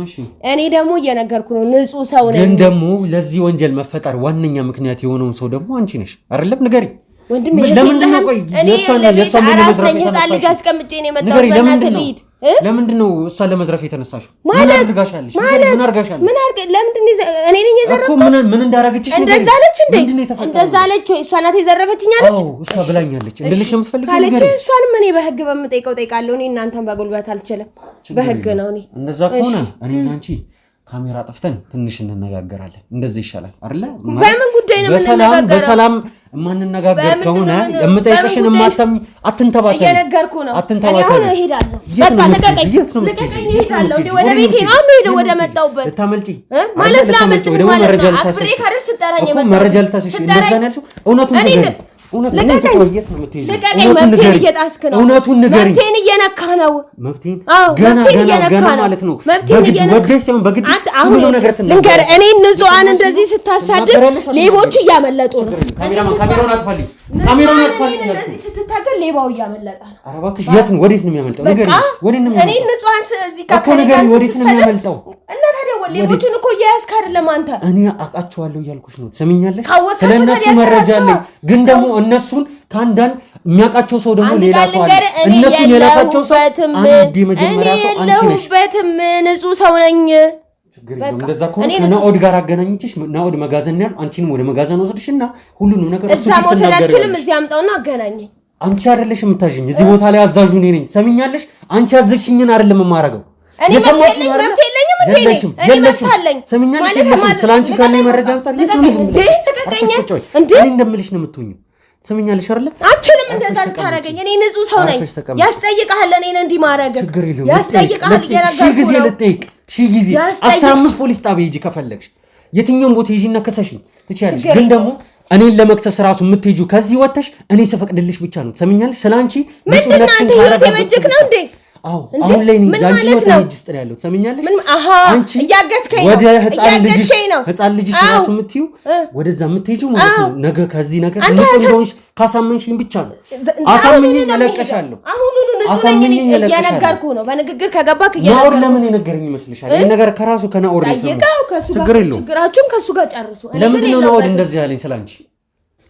እኔ ደግሞ እየነገርኩ ነው ንጹህ ሰው ነኝ ግን ደግሞ ለዚህ ወንጀል መፈጠር ዋነኛ ምክንያት የሆነውን ሰው ደግሞ አንቺ ነሽ አይደለም ንገሪ ወንድም ይሄልልህ እኔ ለምን ህፃን ልጅ አስቀምጬ ነው የመጣሁት በእናትህ ልሂድ ለምንድን ነው እሷ ለመዝረፍ የተነሳሽው ምን አድርጋሻለሽ ምን አድርጋሻለሽ ምን አድርገ ለምንድን እኔ ነኝ የዘረፍኩት እኮ ምን እንዳረገችሽ እንደዛ አለች እንዴ እንደዛ አለች ወይ እሷ ናት የዘረፈችኝ አለች እሷ ብላኛለች እንድልሽ የምትፈልጊው ነገር አለች እሷንም እኔ በህግ በምጠይቀው ጠይቃለሁ እኔ እናንተን በጉልበት አልችልም በህግ ነው እኔ እንደዛ ከሆነ እኔና አንቺ ካሜራ አጥፍተን ትንሽ እንነጋገራለን እንደዚህ ይሻላል አይደለ በምን ጉዳይ ነው የምንነጋገረው በሰላም ማንነጋገር ከሆነ የምጠይቅሽን ማተም አትንተባተኝ እየነገርኩ ነው አሁን እሄዳለሁ በቃ ለቀቀኝ እሄዳለሁ እንዴ ወደ ቤቴ ነው የምሄደው ወደ መጣሁበት ልታመልጪ ማለት ላመልጥ ወይ ደግሞ መረጃ ልታሰጪ አብሬ ካደር ስጠራኝ የመጣው መረጃ ልታሰጪ እንደዛ ነው ያልሽው እውነቱን ንገሪኝ እውነቱን መብቴን እየነካ ነው መብቴን ገና ማለት ነው በግድ ሁሉ ነገር ልንገር እኔ ንጹሃን እንደዚህ ስታሳድድ ሌቦች እያመለጡ ነው ካሜራውን አጥፋልኝ እንደዚህ ስትታገል ሌባው እያመለጠ ነው ኧረ እባክሽ የት ነው ወዴት ነው የሚያመልጠው ንገሪኝ ወዴት ነው እኔ ንጹሃን እዚህ ጋር ንገሪኝ ወዴት ነው የሚያመልጠው እና ታዲያ ሌቦችን እኮ እያያዝክ አይደለም አንተ እኔ አውቃቸዋለሁ እያልኩሽ ነው ትሰሚኛለሽ ስለነሱ መረጃ አለኝ ግን ደግሞ እነሱን ከአንዳንድ የሚያውቃቸው ሰው ደግሞ ሌላ ሰው አለ እነሱን የላካቸው ሰው አንድ መጀመሪያ ሰው አንቺ ነሽ ንጹህ ሰው ነኝ እንደዛ ከሆነ ናኦድ ጋር አገናኝችሽ ናኦድ መጋዘን ያል አንቺንም ወደ መጋዘን ወስድሽና ሁሉንም ነገር እሱ ሲተናገር እዚህ አምጣውና አገናኘኝ አንቺ አይደለሽ የምታዥኝ እዚህ ቦታ ላይ አዛዡ እኔ ነኝ ሰሚኛለሽ አንቺ አዘሽኝን አይደለም የማረገው የሰማሽ ነው አይደል? እኔ ማለት ስላንቺ ካለኝ መረጃ አንፃር እኔ እንደምልሽ ነው የምትሆኚው። ትሰሚኛለሽ አይደል? አችልም እንደዛ ልታረገኝ። እኔ ንጹህ ሰው ነኝ። ያስጠይቅሃል። እኔን እንዲህ ማረግ ያስጠይቅሃል። ጊዜ ልጠይቅ ጊዜ 15 ፖሊስ ጣቢያ ሂጂ ከፈለግሽ የትኛውም ቦታ ሂጂና ከሰሽኝ ትችያለሽ። ግን ደግሞ እኔን ለመክሰስ ራሱ የምትሄጂው ከዚህ ወጥተሽ እኔ ስፈቅድልሽ ብቻ ነው። ትሰሚኛለሽ? ስላንቺ ምንድን ነው አንተ ህይወት የበጀክ ነው እንዴ? አሁን ላይ ነው ያንቺ ህይወት እጅ ነው ያለው። ትሰሚኛለሽ? አንቺ እያገትከኝ ነው። ወደ ህፃን ልጅሽ ራሱ የምትይው ወደዛ የምትሄጂው ማለት ነው። ነገ ከዚህ ነገር እንደሆንሽ ካሳመንሽኝ ብቻ ነው። አሳመንኝ እለቀሻለሁ። አሁኑኑ አሳመንኝ እየነገርኩህ ነው። በንግግር ከገባክ ናኦድ ለምን የነገረኝ ይመስልሻል? ይሄ ነገር ከራሱ ከናኦድ ነው። ችግራችሁን ከሱ ጋር ጨርሱ። ለምንድን ነው ናኦድ እንደዚህ ያለኝ ስላንቺ?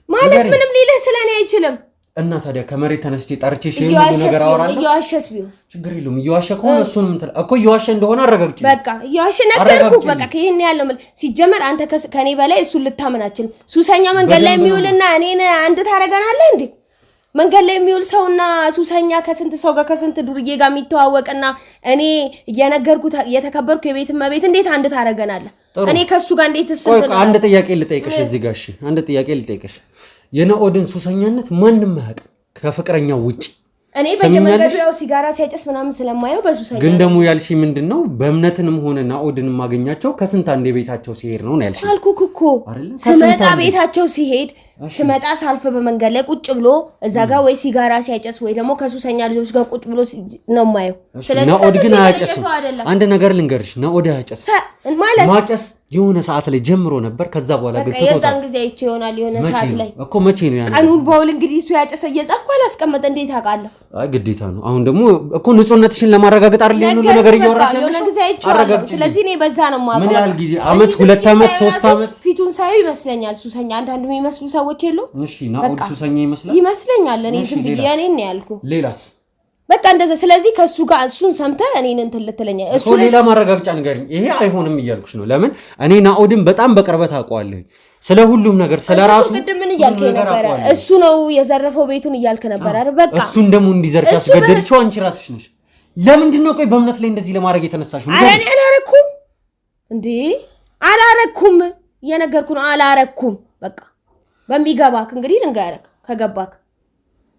ማለት ምንም ሊልህ ስለኔ አይችልም። እና ታዲያ ከመሬት ተነስቼ ጠርቼሽ ይሄን ነገር አወራለሁ። እየዋሸስ ቢሆን ችግር የለውም። እየዋሸ ከሆነ እሱንም እንትን እኮ እየዋሸ እንደሆነ አረጋግጪ። በቃ እየዋሸ ነገርኩህ። በቃ ይሄን ያለው ሲጀመር አንተ ከኔ በላይ እሱን ልታመናችን። ሱሰኛ መንገድ ላይ የሚውልና እኔን አንድ ታረጋናለህ እንዴ? መንገድ ላይ የሚውል ሰውና ሱሰኛ ከስንት ሰው ጋር ከስንት ዱርዬ ጋር የሚተዋወቅና እኔ እየነገርኩት የተከበርኩ የቤት እመቤት እንዴት አንድ ታረጋናለህ? እኔ ከሱ ጋር እንዴት አንድ ጥያቄ ልጠይቅሽ እዚህ ጋር እሺ፣ አንድ ጥያቄ ልጠይቅሽ። የናኦድን ሱሰኛነት ማንም ማያውቅ ከፍቅረኛው ውጪ እኔ በየመንገዱ ያው ሲጋራ ሲያጨስ ምናምን ስለማየው በሱሰኛ ግን ደግሞ ያልሽ ምንድነው በእምነትንም ሆነ ናኦድን ማገኛቸው ከስንት አንዴ ቤታቸው ሲሄድ ነው ያልሽ አልኩክ እኮ ስመጣ ቤታቸው ሲሄድ ስመጣ ሳልፍ በመንገድ ላይ ቁጭ ብሎ እዛ ጋር ወይ ሲጋራ ሲያጨስ ወይ ደግሞ ከሱሰኛ ልጆች ጋር ቁጭ ብሎ ነው ማየው። ስለዚህ ናኦድ ግን አያጨስም። አንድ ነገር ልንገርሽ፣ ናኦድ አያጨስም ማለት ማጨስ የሆነ ሰዓት ላይ ጀምሮ ነበር። ከዛ በኋላ ግን ተውቶ የዛን ጊዜ አይቼ ይሆናል የሆነ ሰዓት ላይ እኮ መቼ ነው ያን ቀኑን በውል እንግዲህ እሱ ያጨሰ እየጻፍኩ አላስቀመጠ እንዴት አውቃለሁ? አይ ግዴታ ነው። አሁን ደግሞ እኮ ንጹህነትሽን ለማረጋገጥ አይደል ያለው ነገር እያወራሽ ነው። የሆነ ጊዜ አይቼዋለሁ። ስለዚህ እኔ በዛ ነው የማውቀው። ምን ያህል ጊዜ አመት፣ 2 አመት፣ 3 አመት ፊቱን ሳይው ይመስለኛል ሱሰኛ። አንዳንድ የሚመስሉ ሰዎች የሉ? እሺ ናኦድ ሱሰኛ ይመስለኛል። እኔ ዝም ብዬ እኔን ነው ያልኩት። ሌላስ በቃ እንደዛ። ስለዚህ ከሱ ጋር እሱን ሰምተህ እኔን እንትን ልትለኛ እሱ ሌላ ማረጋግጫ ንገሪኝ። ይሄ አይሆንም እያልኩሽ ነው። ለምን እኔ ናኦድን በጣም በቅርበት አውቀዋለሁ። ስለ ሁሉም ነገር ስለራሱ ቅድም ምን እያልከኝ ነበር? እሱ ነው የዘረፈው ቤቱን እያልክ ነበር አይደል? በቃ እሱን ደግሞ እንዲዘርፍ ያስገደድሽው አንቺ ራስሽ ነሽ። ለምንድን ነው ቆይ በእምነት ላይ እንደዚህ ለማድረግ የተነሳሽው? ኧረ እኔ አላረኩም እንዴ አላረኩም። እየነገርኩህ ነው አላረኩም። በቃ በሚገባክ እንግዲህ ልንገርህ ከገባክ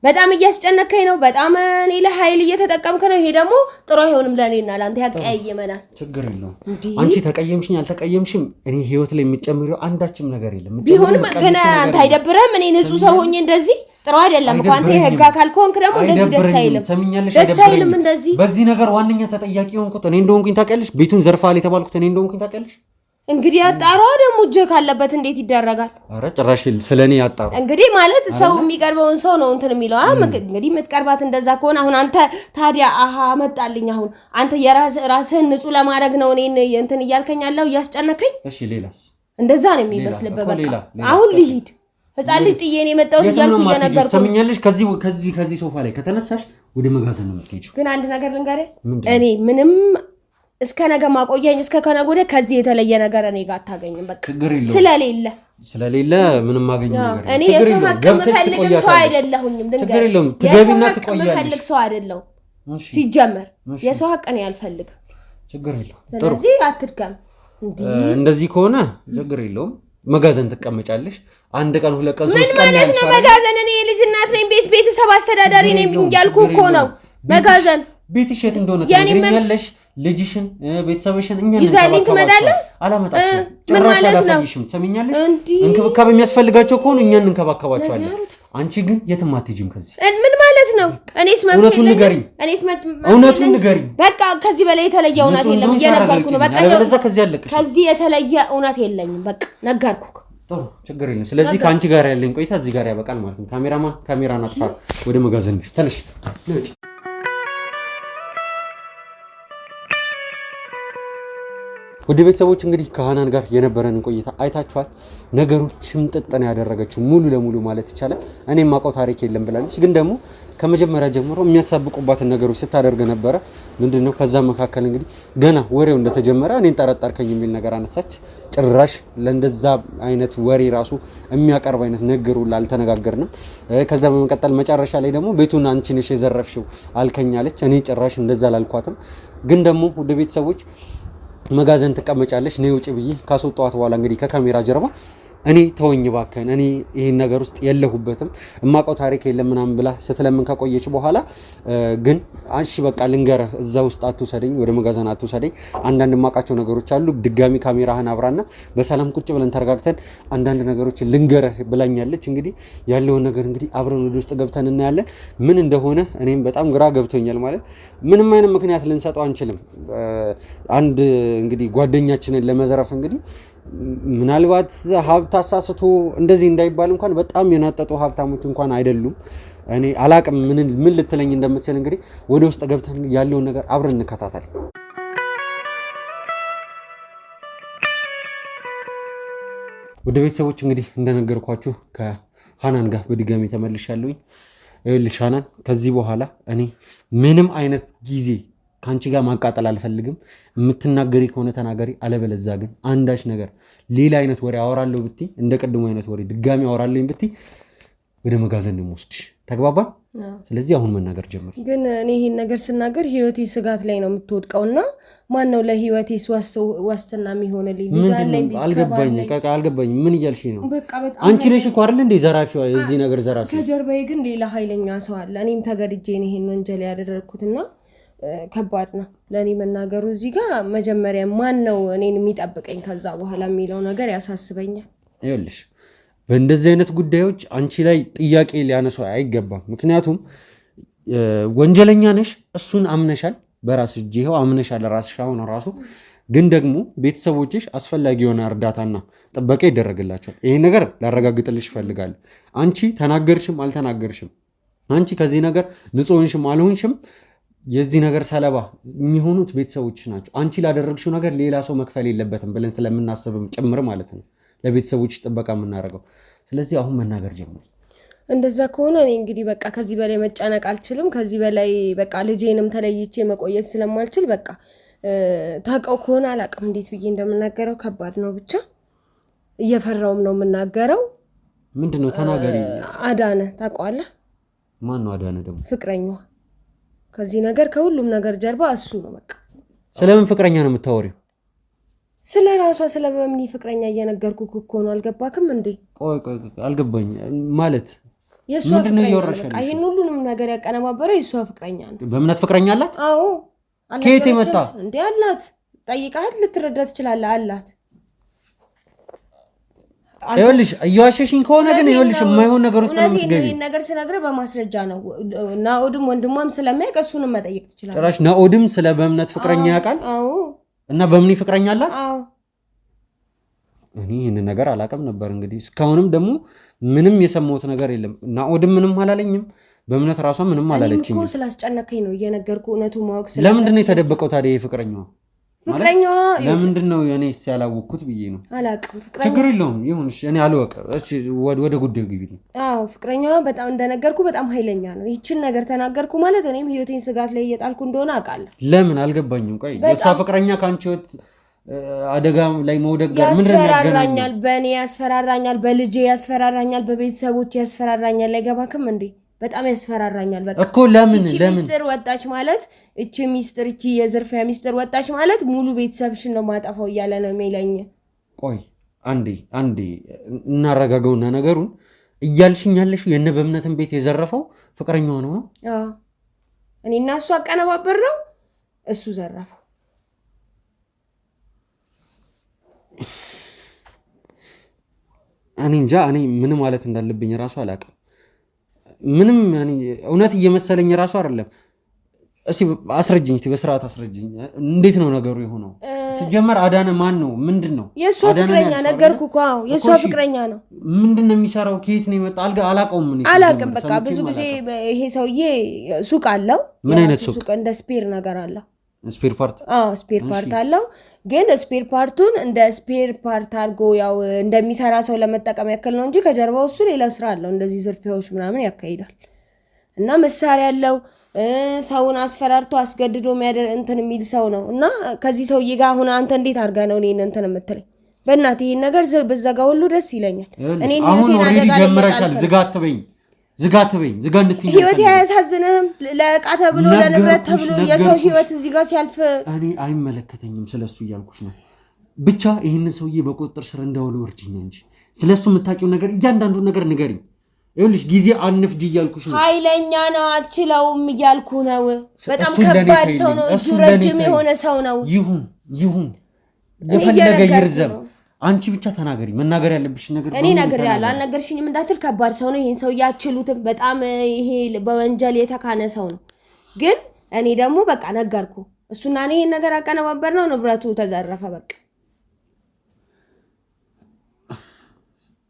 በጣም እያስጨነከኝ ነው። በጣም እኔ ለኃይል እየተጠቀምክ ነው። ይሄ ደግሞ ጥሩ አይሆንም ለኔና ላንተ ያቀያየመናል። ችግር የለውም። አንቺ ተቀየምሽኝ አልተቀየምሽም እኔ ህይወት ላይ የምጨምሪው አንዳችም ነገር የለም። ቢሆንም ግን አንተ አይደብርህም? እኔ ንጹህ ሰው ሆኜ እንደዚህ ጥሩ አይደለም እኮ አንተ የህግ አካል ከሆንክ ደግሞ እንደዚህ ደስ አይልም። ደስ አይልም እንደዚህ። በዚህ ነገር ዋነኛ ተጠያቂ ሆንኩት እኔ እንደሆንኩኝ ታውቂያለሽ። ቤቱን ዘርፋል የተባልኩት እኔ እንደሆንኩኝ ታውቂያለሽ። እንግዲህ ያጣራ ደግሞ እጅ ካለበት እንዴት ይደረጋል? አረ ጭራሽ ስለኔ ያጣራ እንግዲህ ማለት ሰው የሚቀርበውን ሰው ነው እንትን የሚለው። እንግዲህ የምትቀርባት እንደዛ ከሆነ አሁን አንተ ታዲያ መጣልኝ። አሁን አንተ የራስህን ንጹህ ለማድረግ ነው እኔን እንትን እያልከኝ ያለው እያስጨነከኝ። እሺ ሌላስ? እንደዛ ነው የሚመስልበት። በቃ አሁን ልሂድ ህፃን ልጅ ጥዬ ነው የመጣሁት እያልኩ እየነገርኩ ሰምኛለሽ። ከዚህ ሶፋ ላይ ከተነሳሽ ወደ መጋዘን ነው የምትሄጂው። ግን አንድ ነገር ልንገርህ፣ እኔ ምንም እስከ ነገ ማቆየኝ እስከ ከነገ ወዲያ ከዚህ የተለየ ነገር እኔ ጋር አታገኝም። በቃ ስለሌለ ምንም ማገኘው ነገር እኔ የሰው ሀቅ የምፈልግ ሰው አይደለሁኝም። ድንገት ትገቢና ትቆያለሽ። የምፈልግ ሰው አይደለሁ ሲጀመር። የሰው ሀቅ እኔ አልፈልግም። ችግር የለውም። ስለዚህ አትድገም። እንደዚህ ከሆነ ችግር የለውም። መጋዘን ትቀመጫለሽ። አንድ ቀን 2 ቀን 3 ቀን ማለት ነው መጋዘን። እኔ ልጅ እናት ነኝ፣ ቤተሰብ አስተዳዳሪ ነኝ እያልኩ እኮ ነው። መጋዘን ቤትሽ የት እንደሆነ ትነግሪኛለሽ። ልጅሽን ቤተሰብሽን እኛ ይዛልኝ ትመጣለህ። አላመጣችም። ምን ማለት ነው? ትሰሚኛለሽ? እንክብካቤ ንገባቸው ከሆነ እኛ እንንከባከባቸዋለን። አንቺ ግን የትም አትሄጂም ከዚህ። ምን ማለት ነው? እኔስ እውነቱን ንገሪኝ። እውነቱን ንገሪኝ። በቃ ከዚህ በላይ የተለየ እውነት የለም። እየነገርኩ ነው። በቃ ከዚህ የተለየ እውነት የለኝም። በቃ ነገርኩህ። ጥሩ ችግር የለም። ስለዚህ ከአንቺ ጋር ያለኝ ቆይታ እዚህ ጋር ያበቃል ማለት ነው። ካሜራማን ካሜራን አጥፋ። ወደ መጋዘን ተነሽ። ወደ ቤተሰቦች እንግዲህ ከሃናን ጋር የነበረን ቆይታ አይታችኋል። ነገሩን ሽምጥጥ ነው ያደረገችው ሙሉ ለሙሉ ማለት ይቻላል። እኔም ማውቀው ታሪክ የለም ብላለች። ግን ደግሞ ከመጀመሪያ ጀምሮ የሚያሳብቁባትን ነገሮች ስታደርግ ነበረ። ምንድነው ከዛ መካከል እንግዲህ ገና ወሬው እንደተጀመረ እኔን ጠረጠርከኝ የሚል ነገር አነሳች። ጭራሽ ለእንደዛ አይነት ወሬ ራሱ የሚያቀርብ አይነት ነገር ሁሉ አልተነጋገርንም። ከዛ በመቀጠል መጨረሻ ላይ ደግሞ ቤቱን አንቺ ነሽ የዘረፍሽው አልከኛለች። እኔ ጭራሽ እንደዛ አላልኳትም። ግን ደግሞ ወደ ቤተሰቦች መጋዘን ትቀመጫለች ነይ ውጪ ብዬ ካስወጣኋት በኋላ እንግዲህ ከካሜራ ጀርባ እኔ ተወኝ ባከን እኔ ይሄን ነገር ውስጥ የለሁበትም እማቀው ታሪክ የለም ምናምን ብላ ስትለምን ከቆየች በኋላ ግን አንሺ በቃ ልንገርህ እዛ ውስጥ አትውሰደኝ ወደ መጋዘን አትውሰደኝ አንዳንድ ማቃቸው ነገሮች አሉ ድጋሚ ካሜራህን አብራና በሰላም ቁጭ ብለን ተረጋግተን አንዳንድ ነገሮች ልንገርህ ብላኛለች። እንግዲህ ያለው ነገር እንግዲህ አብረን ወደ ውስጥ ገብተን እናያለን ምን እንደሆነ። እኔም በጣም ግራ ገብቶኛል። ማለት ምንም አይነት ምክንያት ልንሰጠው አንችልም። አንድ እንግዲህ ጓደኛችንን ለመዘረፍ እንግዲህ ምናልባት ሀብት አሳስቶ እንደዚህ እንዳይባል እንኳን በጣም የናጠጡ ሀብታሞች እንኳን አይደሉም። እኔ አላቅም ምን ልትለኝ እንደምትችል እንግዲህ ወደ ውስጥ ገብተን ያለውን ነገር አብረን እንከታተል። ወደ ቤተሰቦች እንግዲህ እንደነገርኳችሁ ከሃናን ጋር በድጋሚ ተመልሻለሁኝ። ይኸውልሽ ሃናን ከዚህ በኋላ እኔ ምንም አይነት ጊዜ ካንቺ ጋር ማቃጠል አልፈልግም። የምትናገሪ ከሆነ ተናገሪ፣ አለበለዚያ ግን አንዳች ነገር ሌላ አይነት ወሬ አወራለሁ ብትይ እንደ ቀድሞ አይነት ወሬ ድጋሚ አወራለሁኝ ብትይ ወደ መጋዘን ነው የምወስድሽ። ተግባባን? ስለዚህ አሁን መናገር ጀምሪ። ግን እኔ ይሄን ነገር ስናገር ህይወቴ ስጋት ላይ ነው የምትወድቀውና ማን ነው ለህይወቴ ዋስትና የሚሆንልኝ? ልጅ አለኝ ቤተሰብ አለኝ። አልገባኝም ምን እያልሽ ነው? አንቺ ነሽ እኮ አይደል እንዴ ዘራፊዋ የዚህ ነገር ዘራፊ። ከጀርባዬ ግን ሌላ ኃይለኛ ሰው አለ። እኔም ተገድጄ ነው ይሄን ወንጀል ያደረኩትና ከባድ ነው ለኔ መናገሩ። እዚህ ጋር መጀመሪያ ማን ነው እኔን የሚጠብቀኝ ከዛ በኋላ የሚለው ነገር ያሳስበኛል። ይኸውልሽ በእንደዚህ አይነት ጉዳዮች አንቺ ላይ ጥያቄ ሊያነሱ አይገባም። ምክንያቱም ወንጀለኛ ነሽ፣ እሱን አምነሻል፣ በራስሽ ይሄው አምነሻል ራስሽ። አሁን ራሱ ግን ደግሞ ቤተሰቦችሽ አስፈላጊ የሆነ እርዳታና ጥበቃ ይደረግላቸዋል። ይሄን ነገር ላረጋግጥልሽ እፈልጋለሁ። አንቺ ተናገርሽም አልተናገርሽም፣ አንቺ ከዚህ ነገር ንጹህ ሆንሽም አልሆንሽም የዚህ ነገር ሰለባ የሚሆኑት ቤተሰቦች ናቸው። አንቺ ላደረግሽው ነገር ሌላ ሰው መክፈል የለበትም ብለን ስለምናስብም ጭምር ማለት ነው ለቤተሰቦች ጥበቃ የምናደርገው። ስለዚህ አሁን መናገር ጀምሪ። እንደዛ ከሆነ እኔ እንግዲህ በቃ ከዚህ በላይ መጨነቅ አልችልም። ከዚህ በላይ በቃ ልጄንም ተለይቼ መቆየት ስለማልችል በቃ ታውቀው ከሆነ አላውቅም እንዴት ብዬ እንደምናገረው ከባድ ነው። ብቻ እየፈራውም ነው የምናገረው። ምንድነው? ተናገሪ። አዳነ ታውቀዋለህ? ማን ነው አዳነ? ደግሞ ፍቅረኛዋ። ከዚህ ነገር ከሁሉም ነገር ጀርባ እሱ ነው። በቃ ስለምን ፍቅረኛ ነው የምታወሪው? ስለ ራሷ ስለ በምኒ ፍቅረኛ እየነገርኩህ እኮ ነው። አልገባክም እንዴ? ቆይ አልገባኝ ማለት የሷ ፍቅረኛ ነው። በቃ ይሄን ሁሉንም ነገር ያቀነባበረው የሷ ፍቅረኛ ነው። በእምነት ፍቅረኛ አላት? አዎ። ከየት የመጣ እንዴ? አላት። ጠይቃት ልትረዳ ትችላለህ። አላት። ይኸውልሽ እየዋሸሽኝ ከሆነ ግን ይኸውልሽ የማይሆን ነገር ውስጥ ነው የምትገቢው። ይሄን ነገር ስነግርህ በማስረጃ ነው። ናኦድም ወንድሟም ስለሚያውቅ እሱንም መጠየቅ ትችላለህ። ጭራሽ ናኦድም ስለ በእምነት ፍቅረኛ ያውቃል? አዎ። እና በምኒ ፍቅረኛ አላት? አዎ። እኔ ይህን ነገር አላውቅም ነበር። እንግዲህ እስካሁንም ደግሞ ምንም የሰማሁት ነገር የለም። ናኦድም ምንም አላለኝም፣ በእምነት ራሷ ምንም አላለችኝም። እኮ ስላስጨነቀኝ ነው እየነገርኩህ እውነቱን ማወቅ ስለ ለምንድን ነው የተደበቀው ታዲያ የፍቅረኛዋ? ፍቅረኛዋ ለምንድን ነው እኔ ሲያላወቅኩት ብዬ ነው። አላውቅም። ችግር የለውም ይሁን፣ እኔ አልወቀ። እሺ ወደ ጉዳዩ ግቢ። አዎ ፍቅረኛዋ በጣም እንደነገርኩ በጣም ኃይለኛ ነው። ይችን ነገር ተናገርኩ ማለት እኔም ህይወቴን ስጋት ላይ እየጣልኩ እንደሆነ አውቃለሁ። ለምን አልገባኝም። ቆይ የእሷ ፍቅረኛ ከአንቺ ህይወት አደጋ ላይ መውደቅ ጋር ምንድን ነው ያስፈራራኛል? በእኔ ያስፈራራኛል፣ በልጄ ያስፈራራኛል፣ በቤተሰቦች ያስፈራራኛል። አይገባክም እንዴ? በጣም ያስፈራራኛል። በቃ እኮ ለምን ሚስጥር ወጣች ማለት እቺ ሚስጥር እቺ የዝርፊያ ሚስጥር ወጣች ማለት ሙሉ ቤተሰብሽን ነው ማጠፋው እያለ ነው የሚለኝ። ቆይ አንዴ እናረጋገውና ነገሩን እያልሽኝ ያለሽው የነ በእምነትን ቤት የዘረፈው ፍቅረኛው ነው? አዎ እኔና እሱ አቀነባበር ነው፣ እሱ ዘረፈው። እኔ እንጃ። እኔ ምን ማለት እንዳለብኝ ራሱ አላውቅም። ምንም እውነት እየመሰለኝ ራሱ አይደለም። እስቲ አስረጅኝ፣ እስቲ በስርዓት አስረጅኝ። እንዴት ነው ነገሩ የሆነው? ሲጀመር አዳነ ማን ነው? ምንድን ነው? የሷ ፍቅረኛ ነገርኩህ እኮ። አዎ የሷ ፍቅረኛ ነው። ምንድን ነው የሚሰራው? ከየት ነው የመጣ? አላውቀውም። ምን አላውቅም። በቃ ብዙ ጊዜ ይሄ ሰውዬ ሱቅ አለው። ምን አይነት ሱቅ? እንደ ስፔር ነገር አለው። ስፔር ፓርት? አዎ ስፔር ፓርት አለው። ግን ስፔር ፓርቱን እንደ ስፔር ፓርት አድርጎ ያው እንደሚሰራ ሰው ለመጠቀም ያክል ነው እንጂ ከጀርባው እሱ ሌላ ስራ አለው። እንደዚህ ዝርፊያዎች ምናምን ያካሂዳል እና መሳሪያ ያለው ሰውን አስፈራርቶ አስገድዶ እንትን የሚል ሰው ነው እና ከዚህ ሰውዬ ጋር አሁን አንተ እንዴት አድርገህ ነው እኔን እንትን የምትለኝ? በእናትህ ይሄን ነገር በዘጋ ሁሉ ደስ ይለኛል። እኔን ህይወቴን አደጋ ላይ ጀምረሻል። ዝጋት በይ ዝጋ እንድትይኝ ህይወቴ አያሳዝንህም? ለዕቃ ተብሎ ለንብረት ተብሎ የሰው ህይወት እዚህ ጋር ሲያልፍ እኔ አይመለከተኝም ስለሱ እያልኩሽ ነው። ብቻ ይሄንን ሰውዬ በቁጥጥር ስር እንዳውለው እርጅኝ እንጂ ስለሱ የምታውቂው ነገር እያንዳንዱ ነገር ንገሪኝ። ይኸውልሽ ጊዜ አንፍጂ እያልኩሽ ነው። ኃይለኛ ነው አትችለውም እያልኩ ነው። በጣም ከባድ ሰው ነው። እጁ ረጅም የሆነ ሰው ነው። ይሁን የፈለገ ይርዘም። አንቺ ብቻ ተናገሪ። መናገር ያለብሽ ነገር እኔ ነግሬያለሁ። አልነገርሽኝም እንዳትል ከባድ ሰው ነው። ይሄን ሰው ያችሉትም በጣም ይሄ በወንጀል የተካነ ሰው ነው። ግን እኔ ደግሞ በቃ ነገርኩ። እሱና እኔ ይሄን ነገር አቀነባበር ነው። ንብረቱ ተዘረፈ። በቃ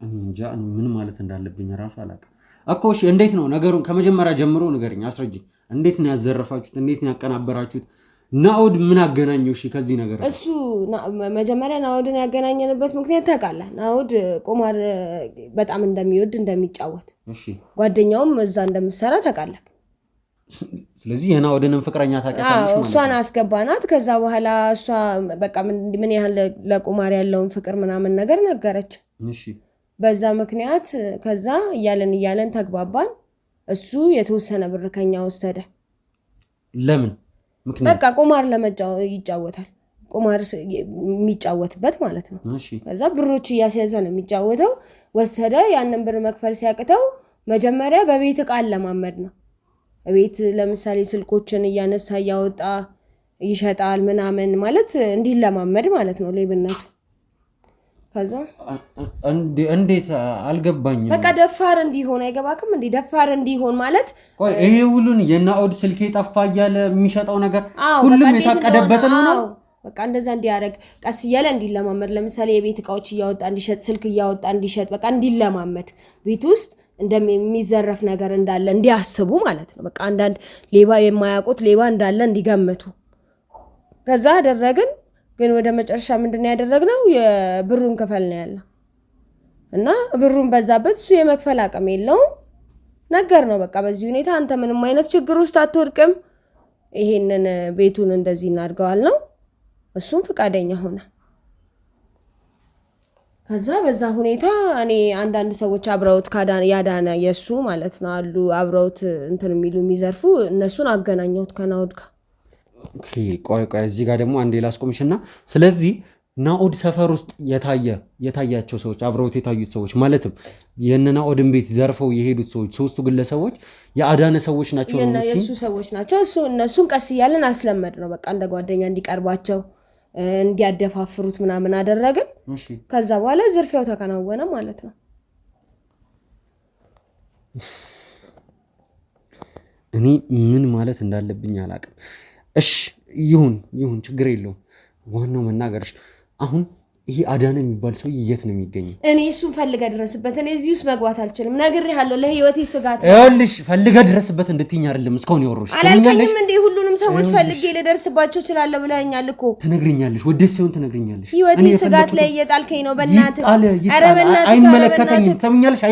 እንጃ ምን ማለት እንዳለብኝ ራሱ አላውቅም እኮ። እሺ እንዴት ነው ነገሩን ከመጀመሪያ ጀምሮ ንገሪኝ፣ አስረጅኝ። እንዴት ነው ያዘረፋችሁት? እንዴት ነው ያቀናበራችሁት? ናኦድ ምን አገናኘው? እሺ ከዚህ ነገር እሱ መጀመሪያ ናኦድን ያገናኘንበት ምክንያት ታውቃለህ። ናኦድ ቁማር በጣም እንደሚወድ እንደሚጫወት፣ እሺ ጓደኛውም እዛ እንደምትሰራ ታውቃለህ። ስለዚህ የናኦድንም ፍቅረኛ ታውቂያለሽ ማለት ነው። እሷን አስገባናት። ከዛ በኋላ እሷ በቃ ምን ያህል ለቁማር ያለውን ፍቅር ምናምን ነገር ነገረች። እሺ በዛ ምክንያት ከዛ እያለን ተግባባን። እሱ የተወሰነ ብር ከኛ ወሰደ። ለምን? በቃ ቁማር ይጫወታል። ቁማር የሚጫወትበት ማለት ነው። ከዛ ብሮች እያስያዘ ነው የሚጫወተው። ወሰደ። ያንን ብር መክፈል ሲያቅተው መጀመሪያ በቤት ዕቃ ለማመድ ነው። ቤት ለምሳሌ ስልኮችን እያነሳ እያወጣ ይሸጣል ምናምን ማለት እንዲለማመድ ማለት ነው ሌብነቱ። ከዛ እንዴት አልገባኝም። በቃ ደፋር እንዲሆን አይገባክም እንዴ? ደፋር እንዲሆን ማለት ቆይ ይሄ ሁሉን የናኦድ ስልክ ጠፋ እያለ የሚሸጠው ነገር ሁሉም የታቀደበት ነው። በቃ እንደዛ እንዲያደርግ ቀስ እያለ እንዲለማመድ፣ ለምሳሌ የቤት ዕቃዎች እያወጣ እንዲሸጥ፣ ስልክ እያወጣ እንዲሸጥ፣ በቃ እንዲለማመድ ቤት ውስጥ እንደሚዘረፍ ነገር እንዳለ እንዲያስቡ ማለት ነው። በቃ አንዳንድ ሌባ የማያውቁት ሌባ እንዳለ እንዲገምቱ። ከዛ አደረግን። ግን ወደ መጨረሻ ምንድነው ያደረግነው? የብሩን ከፈል ነው ያለው እና ብሩን በዛበት። እሱ የመክፈል አቅም የለውም ነገር ነው። በቃ በዚህ ሁኔታ አንተ ምንም አይነት ችግር ውስጥ አትወድቅም፣ ይሄንን ቤቱን እንደዚህ እናድርገዋል ነው። እሱም ፍቃደኛ ሆነ። ከዛ በዛ ሁኔታ እኔ አንዳንድ ሰዎች አብረውት ያዳነ የሱ ማለት ነው አሉ አብረውት እንትን የሚሉ የሚዘርፉ፣ እነሱን አገናኘሁት ከናኦድ ጋር። ኦኬ ቆይ እዚህ ጋር ደግሞ አንዴ ላስቆምሽና፣ ስለዚህ ናኦድ ሰፈር ውስጥ የታያቸው ሰዎች አብረውት የታዩት ሰዎች ማለትም የናኦድን ቤት ዘርፈው የሄዱት ሰዎች ሶስቱ ግለሰቦች የአዳነ ሰዎች ናቸው ነው የሱ ሰዎች ናቸው። እነሱን ቀስ እያለን አስለመድ ነው። በቃ እንደ ጓደኛ እንዲቀርባቸው እንዲያደፋፍሩት ምናምን አደረግን። ከዛ በኋላ ዝርፊያው ተከናወነ ማለት ነው። እኔ ምን ማለት እንዳለብኝ አላውቅም። እሺ ይሁን ችግር የለውም። ዋናው መናገርሽ አሁን ይሄ አዳነ የሚባል ሰው የት ነው የሚገኘው? እኔ እሱን ፈልገህ ድረስበት። እኔ እዚህ ውስጥ መግባት አልችልም። ነግሬሃለሁ፣ ለህይወቴ ስጋት ነው። ይኸውልሽ ፈልገህ ድረስበት እንድትይኝ አይደለም እስካሁን ያወራሁሽ። አላልከኝም እንዴ? ሁሉንም ሰዎች ፈልጌ ልደርስባቸው እችላለሁ ብለኸኛል እኮ። ትነግሪኛለሽ፣ ወደስ ሲሆን ትነግሪኛለሽ። ህይወቴ ስጋት ላይ እየጣልከኝ ነው። በእናትህ ኧረ በእናትህ አይመለከተኝም። ትሰምኛለሽ?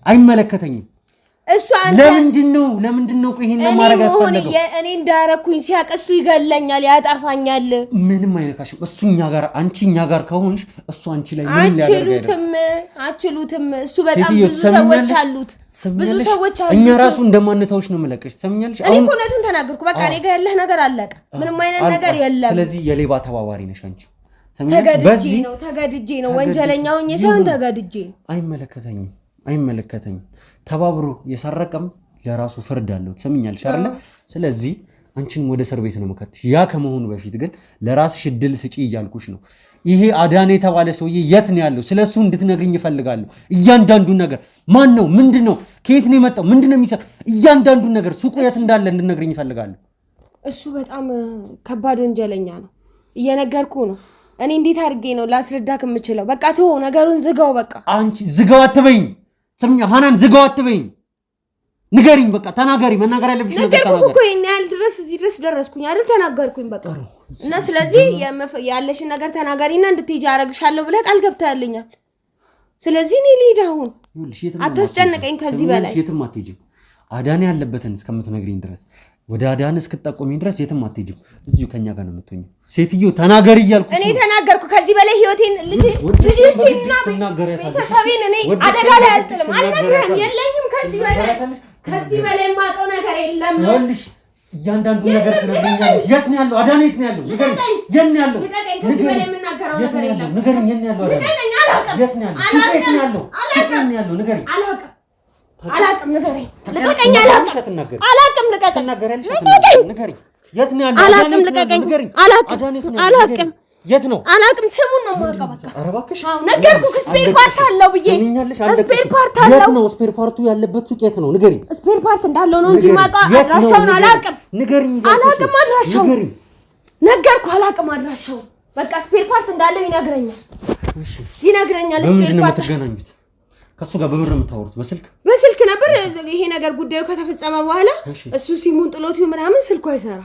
አይመለከተኝም። እሱ አንተ ለምንድን ነው ይሄን ማድረግ ያስፈልገው? እኔ እንዳረኩኝ ሲያቀሱ ይገለኛል፣ ያጣፋኛል። ምንም አይነካሽም። እሱ አንቺ እኛ ጋር ከሆንሽ እሱ አንቺ ላይ ምን ሊያደርግ አችሉትም። እሱ በጣም ብዙ ሰዎች አሉት። እኛ ራሱ እንደማንተውሽ ነው የምለቅሽ። ትሰምኛለሽ? እኔ እኮ እውነቱን ተናገርኩ። በቃ እኔ ጋር ያለህ ነገር አለቀ። ምንም አይነት ነገር የለም። ስለዚህ የሌባ ተባባሪ ነሽ አንቺ። ተገድጄ ነው ወንጀለኛ ሆኜ ሳይሆን ተገድጄ። አይመለከተኝም። ተባብሮ የሰረቀም ለራሱ ፍርድ አለው። ትሰምኛለሽ አይደል? ስለዚህ አንቺን ወደ እስር ቤት ነው መከተሽ። ያ ከመሆኑ በፊት ግን ለራስሽ እድል ስጪ እያልኩሽ ነው። ይሄ አዳነ የተባለ ሰውዬ የት ነው ያለው? ስለሱ እንድትነግሪኝ እፈልጋለሁ። እያንዳንዱን ነገር ማን ነው? ምንድነው? ከየት ነው የመጣው? ምንድነው የሚሰራው? እያንዳንዱን ነገር ሱቁ የት እንዳለ እንድትነግሪኝ እፈልጋለሁ። እሱ በጣም ከባድ ወንጀለኛ ነው። እየነገርኩ ነው። እኔ እንዴት አድርጌ ነው ላስረዳክ የምችለው? በቃ ተወው፣ ነገሩን ዝጋው። በቃ አንቺ ዝጋው አትበይኝ። ሰምኛ ሃናን ዝጋው አትበይኝ። ንገሪኝ በቃ ተናገሪ መናገር ያለብሽ ነገር ተናገሪ እኮ እኔ ያህል ድረስ እዚህ ድረስ ደረስኩኝ አይደል ተናገርኩኝ በቃ እና ስለዚህ ያለሽን ነገር ተናገሪና እንድትሄጂ አረግሻለሁ ብለህ ቃል ገብተህልኛል ስለዚህ እኔ ልሂድ አሁን አታስጨንቀኝ ከዚህ በላይ የትም አትሄጂም አዳኔ ያለበትን እስከምትነግሪኝ ድረስ ወደ አዳነ እስክትጠቆሚኝ ድረስ የትም አትሄጂም እዚሁ ከኛ ጋር ነው የምትሆኚው ሴትዮ ተናገሪ እያልኩ እኔ ተናገርኩ ከዚህ በላይ ህይወቴን ልጅና ቤተሰቤን እኔ አደጋ ላይ አልጥልም አልነግርህም የለኝም ከዚህ በላይ የማውቀው ነገር የለም ይኸውልሽ እያንዳንዱ ነገር ትነግሪኛለሽ የት ነው ያለው አዳነ የት ነው ያለው ንገሪኝ የት ነው ያለው ከዚህ በላይ የምናገረው ነገር የለም ንገሪኝ የት ነው ያለው አዳነ የት ነው ያለው የት ነው ያለው ንገሪኝ አላውቅም ንገሪኝ ልቀቀኝ አላውቅም ልቀቀኝ ትናገሪያለሽ ንገሪኝ የት ነው ያለው አላውቅም ልቀቀኝ አላውቅም የት ነው አላውቅም ስሙን ነው የማውቀው በቃ ኧረ እባክሽ ነገርኩህ ስፔር ፓርት አለው ብዬ ስፔር ፓርት አለው የት ነው ስፔር ፓርቱ ያለበት ሱቅ የት ነው ንገሪኝ ስፔር ፓርት እንዳለው ነው እንጂ የማውቀው አድራሻውን አላውቅም ንገሪኝ አላውቅም አድራሻውን ነገርኩህ አላውቅም አድራሻውን በቃ ስፔር ፓርት እንዳለው ይነግረኛል ስፔር ፓርት ተገናኙት ከሱ ጋር በብር የምታወሩት በስልክ ነበር ይሄ ነገር ጉዳዩ ከተፈጸመ በኋላ እሱ ሲሙን ጥሎት ምናምን ስልኩ አይሰራ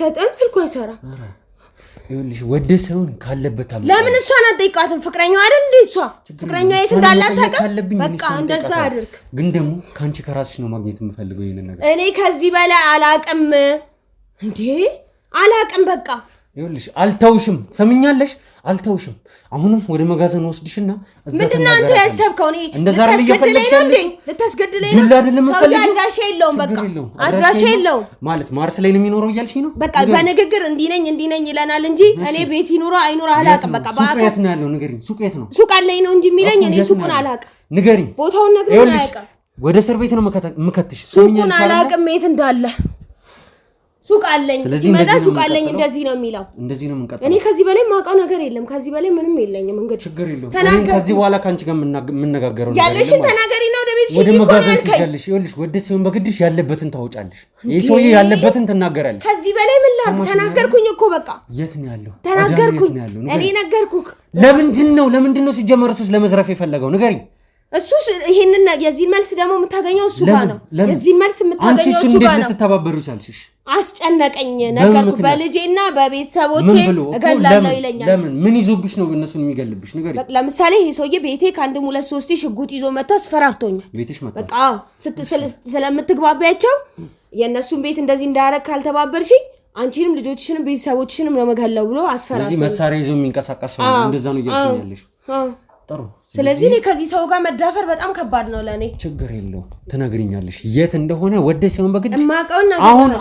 ሰጠም ስልኩ አይሰራ ይኸውልሽ ወደ ሰውን ካለበት አለ ለምን እሷን አትጠይቃትም ፍቅረኛው አይደል እንዴ እሷ ፍቅረኛው የት እንዳላት ታውቃለህ በቃ እንደዛ አድርግ ግን ደግሞ ካንቺ ከራስሽ ነው ማግኘት የምፈልገው ይሄን ነገር እኔ ከዚህ በላይ አላቅም እንዴ አላቅም በቃ ይኸውልሽ አልተውሽም ሰምኛለሽ አልተውሽም አሁንም ወደ መጋዘን ወስድሽና ምንድነው አንተ ያሰብከው እኔ ልታስገድለኝ ነው ሰው አድራሻ የለውም በቃ አድራሻ የለውም ማለት ማርስ ላይ ነው የሚኖረው እያልሽኝ ነው በቃ በንግግር እንዲህ ነኝ ይለናል እንጂ እኔ ቤት ይኑራ አይኑራ አላውቅም በቃ ሱቅ የት ነው ያለው ንገሪኝ ሱቅ የት ነው ሱቅ አለኝ ነው እንጂ የሚለኝ እኔ ሱቁን አላውቅም ንገሪኝ ቦታውን ነግረኝ አያውቅም ወደ እስር ቤት ነው መከተሽ ሱቁን አላውቅም የት እንዳለ ሱቅ አለኝ ሲመጣ ሱቅ አለኝ እንደዚህ ነው የሚለው እኔ ከዚህ በላይ ማውቀው ነገር የለም ከዚህ በላይ ምንም የለኝም እንግዲህ ችግር የለውም ከዚህ በኋላ ካንቺ ጋር የምንነጋገረው ነገር ያለሽን ተናገሪ ነው ወደ ቤት ወደ መጋዘን ትገልሽ ይኸውልሽ ወደ ሲሆን በግድሽ ያለበትን ታወጫለሽ ይሄ ሰውዬ ያለበትን ትናገራለሽ ከዚህ በላይ ምን ላድርግ ተናገርኩኝ እኮ በቃ የት ነው ያለው ተናገርኩኝ እኔ ነገርኩክ ለምንድን ነው ሲጀመር እሱስ ለመዝረፍ የፈለገው ንገሪኝ እሱ ይሄንን የዚህ መልስ ደግሞ የምታገኘው እሱ ጋር ነው የዚህ መልስ የምታገኘው እሱ ጋር ነው ልትተባበሩ ይቻልሽ አስጨነቀኝ ነገርኩ በልጄና በቤተሰቦቼ እገላለሁ ይለኛል ምን ይዞብሽ ነው እነሱን የሚገልብሽ ንገሪኝ ለምሳሌ ይሄ ሰውዬ ቤቴ ከአንድም ሁለት ሶስት ሽጉጥ ይዞ መጥቶ አስፈራርቶኛል ቤትሽ መጣ በቃ ስለምትግባቢያቸው የእነሱን ቤት እንደዚህ እንዳያረግ ካልተባበርሽኝ አንቺንም ልጆችሽንም ቤተሰቦችሽንም ነው መገለው ብሎ አስፈራርቶኛል ስለዚህ መሳሪያ ይዞ የሚንቀሳቀስ ነው እንደዛ ነው እያልሽኛለሽ ጥሩ ስለዚህ እኔ ከዚህ ሰው ጋር መዳፈር በጣም ከባድ ነው ለኔ ችግር የለውም ትነግሪኛለሽ የት እንደሆነ ወደ ሲሆን በግድ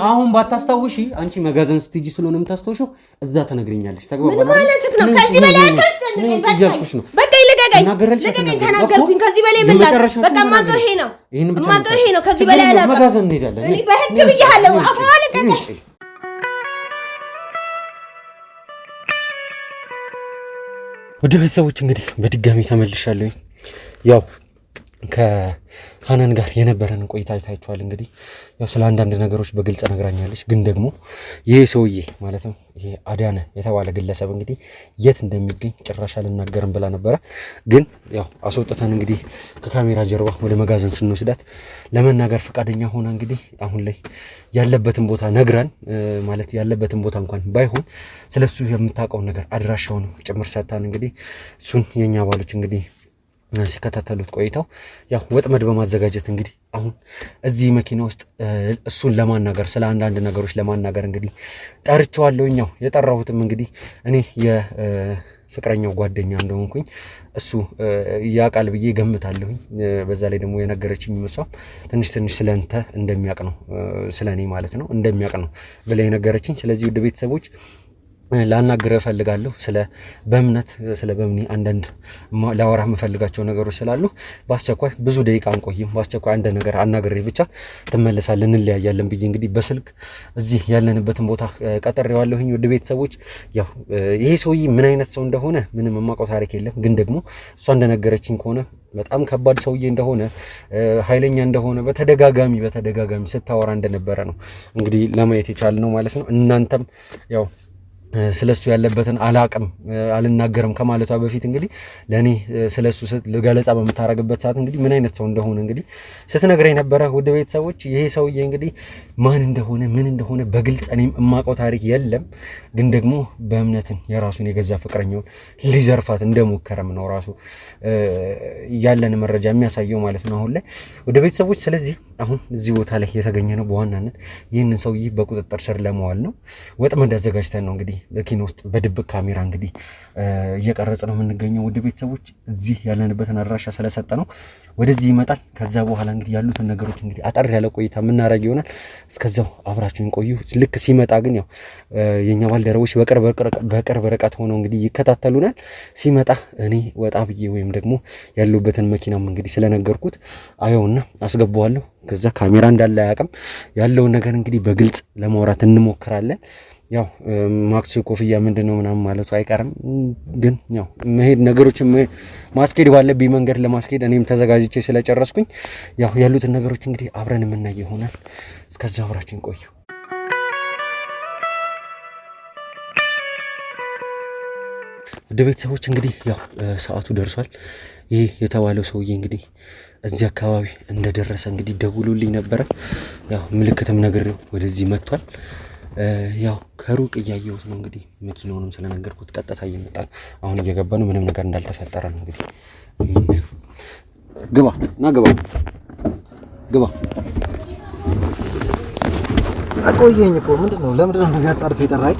አሁን ባታስታውሺ አንቺ መጋዘን ስትጂ ስለሆነ የምታስታውሺው እዛ ትነግሪኛለሽ ተግባባን ምን ማለት ነው ከዚህ በላይ አትጨነቀኝ በቃ ይልቀቀኝ ተናገርኩኝ ከዚህ በላይ ምን ላድርግ በቃ ማቀው ይሄ ነው ከዚህ በላይ አላውቅም መጋዘን እንሄዳለን እኔ በህግ ብዬሃለሁ አፋልቀቀኝ ወደ ቤተሰቦች እንግዲህ በድጋሚ ተመልሻለሁ ያው ከሃናን ጋር የነበረን ቆይታ አይታችኋል እንግዲህ ያው ስለ አንዳንድ ነገሮች በግልጽ ነግራኛለች ግን ደግሞ ይሄ ሰውዬ ማለት ነው ይሄ አዳነ የተባለ ግለሰብ እንግዲህ የት እንደሚገኝ ጭራሽ አልናገርም ብላ ነበረ ግን ያው አስወጥተን እንግዲህ ከካሜራ ጀርባ ወደ መጋዘን ስንወስዳት ለመናገር ፈቃደኛ ሆና እንግዲህ አሁን ላይ ያለበትን ቦታ ነግራን ማለት ያለበትን ቦታ እንኳን ባይሆን ስለሱ የምታውቀው ነገር አድራሻውን ጭምር ሰጣን እንግዲህ እሱን የኛ ባሎች እንግዲህ ሲከታተሉት ቆይተው ያው ወጥመድ በማዘጋጀት እንግዲህ አሁን እዚህ መኪና ውስጥ እሱን ለማናገር ስለ አንዳንድ ነገሮች ለማናገር እንግዲህ ጠርቼዋለሁኛው የጠራሁትም እንግዲህ እኔ የፍቅረኛው ጓደኛ እንደሆንኩኝ እሱ ያቃል ብዬ ገምታለሁኝ በዛ ላይ ደግሞ የነገረችኝ መስዋዕ ትንሽ ስለንተ እንደሚያቅ ነው ስለኔ ማለት ነው እንደሚያቅ ነው ብለ የነገረችኝ ስለዚህ ወደ ቤተሰቦች ላናግረ ፈልጋለሁ ስለ በእምኒ አንዳንድ ላወራ መፈልጋቸው ነገሮች ስላሉ በአስቸኳይ ብዙ ደቂቃ አንቆይም በአስቸኳይ አንድ ነገር አናግሬ ብቻ ተመለሳለን እንለያያለን ብዬ እንግዲህ በስልክ እዚህ ያለንበትን ቦታ ቀጠሬዋለሁኝ ወደ ቤተሰቦች ያው ይሄ ሰውዬ ምን አይነት ሰው እንደሆነ ምንም የማውቀው ታሪክ የለም ግን ደግሞ እሷ እንደነገረችኝ ከሆነ በጣም ከባድ ሰውዬ እንደሆነ ኃይለኛ እንደሆነ በተደጋጋሚ ስታወራ እንደነበረ ነው እንግዲህ ለማየት የቻልነው ማለት ነው እናንተም ያው ስለሱ ያለበትን አላቅም አልናገርም ከማለቷ በፊት እንግዲህ ለኔ ስለሱ ገለጻ በመታረግበት ሰዓት እንግዲህ ምን አይነት ሰው እንደሆነ እንግዲህ ስትነግረኝ ነበረ። ውድ ቤተሰቦች ይሄ ሰውዬ እንግዲህ ማን እንደሆነ ምን እንደሆነ በግልጽ እኔም የማውቀው ታሪክ የለም፣ ግን ደግሞ በእምነትን የራሱን የገዛ ፍቅረኛውን ሊዘርፋት እንደሞከረም ነው ራሱ ያለን መረጃ የሚያሳየው ማለት ነው አሁን ላይ ውድ ቤተሰቦች። ስለዚህ አሁን እዚህ ቦታ ላይ የተገኘ ነው በዋናነት ይህንን ሰውዬ በቁጥጥር ስር ለማዋል ነው። ወጥመድ አዘጋጅተን ነው እንግዲህ በኪኖ ውስጥ በድብቅ ካሜራ እንግዲህ እየቀረጽ ነው የምንገኘው ውድ ቤተሰቦች። እዚህ ያለንበትን አድራሻ ስለሰጠ ነው ወደዚህ ይመጣል። ከዛ በኋላ እንግዲህ ያሉትን ነገሮች እንግዲህ አጠር ያለ ቆይታ የምናደርግ ይሆናል። እስከዛው አብራችሁን ቆዩ። ልክ ሲመጣ ግን ያው የኛ ባልደረቦች በቅርብ ርቀት ሆነው እንግዲህ ይከታተሉናል። ሲመጣ እኔ ወጣ ብዬ ወይም ደግሞ ያሉበትን መኪናም እንግዲህ ስለነገርኩት አየውና አስገባዋለሁ። ከዛ ካሜራ እንዳለ አያውቅም። ያለውን ነገር እንግዲህ በግልጽ ለማውራት እንሞክራለን። ያው ማክስ ኮፍያ ምንድነው ምናምን ማለቱ አይቀርም፣ ግን ያው መሄድ ነገሮችን ማስኬድ ባለብኝ መንገድ ለማስኬድ እኔም ተዘጋጅቼ ስለጨረስኩኝ ያው ያሉትን ነገሮች እንግዲህ አብረን የምናይ ይሆናል። እስከዛ አብራችን ቆዩ። ውድ ቤተሰቦች እንግዲህ ያው ሰዓቱ ደርሷል። ይህ የተባለው ሰውዬ እንግዲህ እዚህ አካባቢ እንደደረሰ እንግዲህ ደውሎልኝ ነበረ። ያው ምልክትም ነግሬው ወደዚህ መጥቷል። ያው ከሩቅ እያየሁት ነው እንግዲህ መኪናውንም ስለነገርኩት ቀጥታ እየመጣ ነው። አሁን እየገባ ነው። ምንም ነገር እንዳልተፈጠረ ነው እንግዲህ። ግባ አቆየኝ እኮ ምንድነው? ለምንድነው እንደዚህ አጣርፈ የጠራኝ?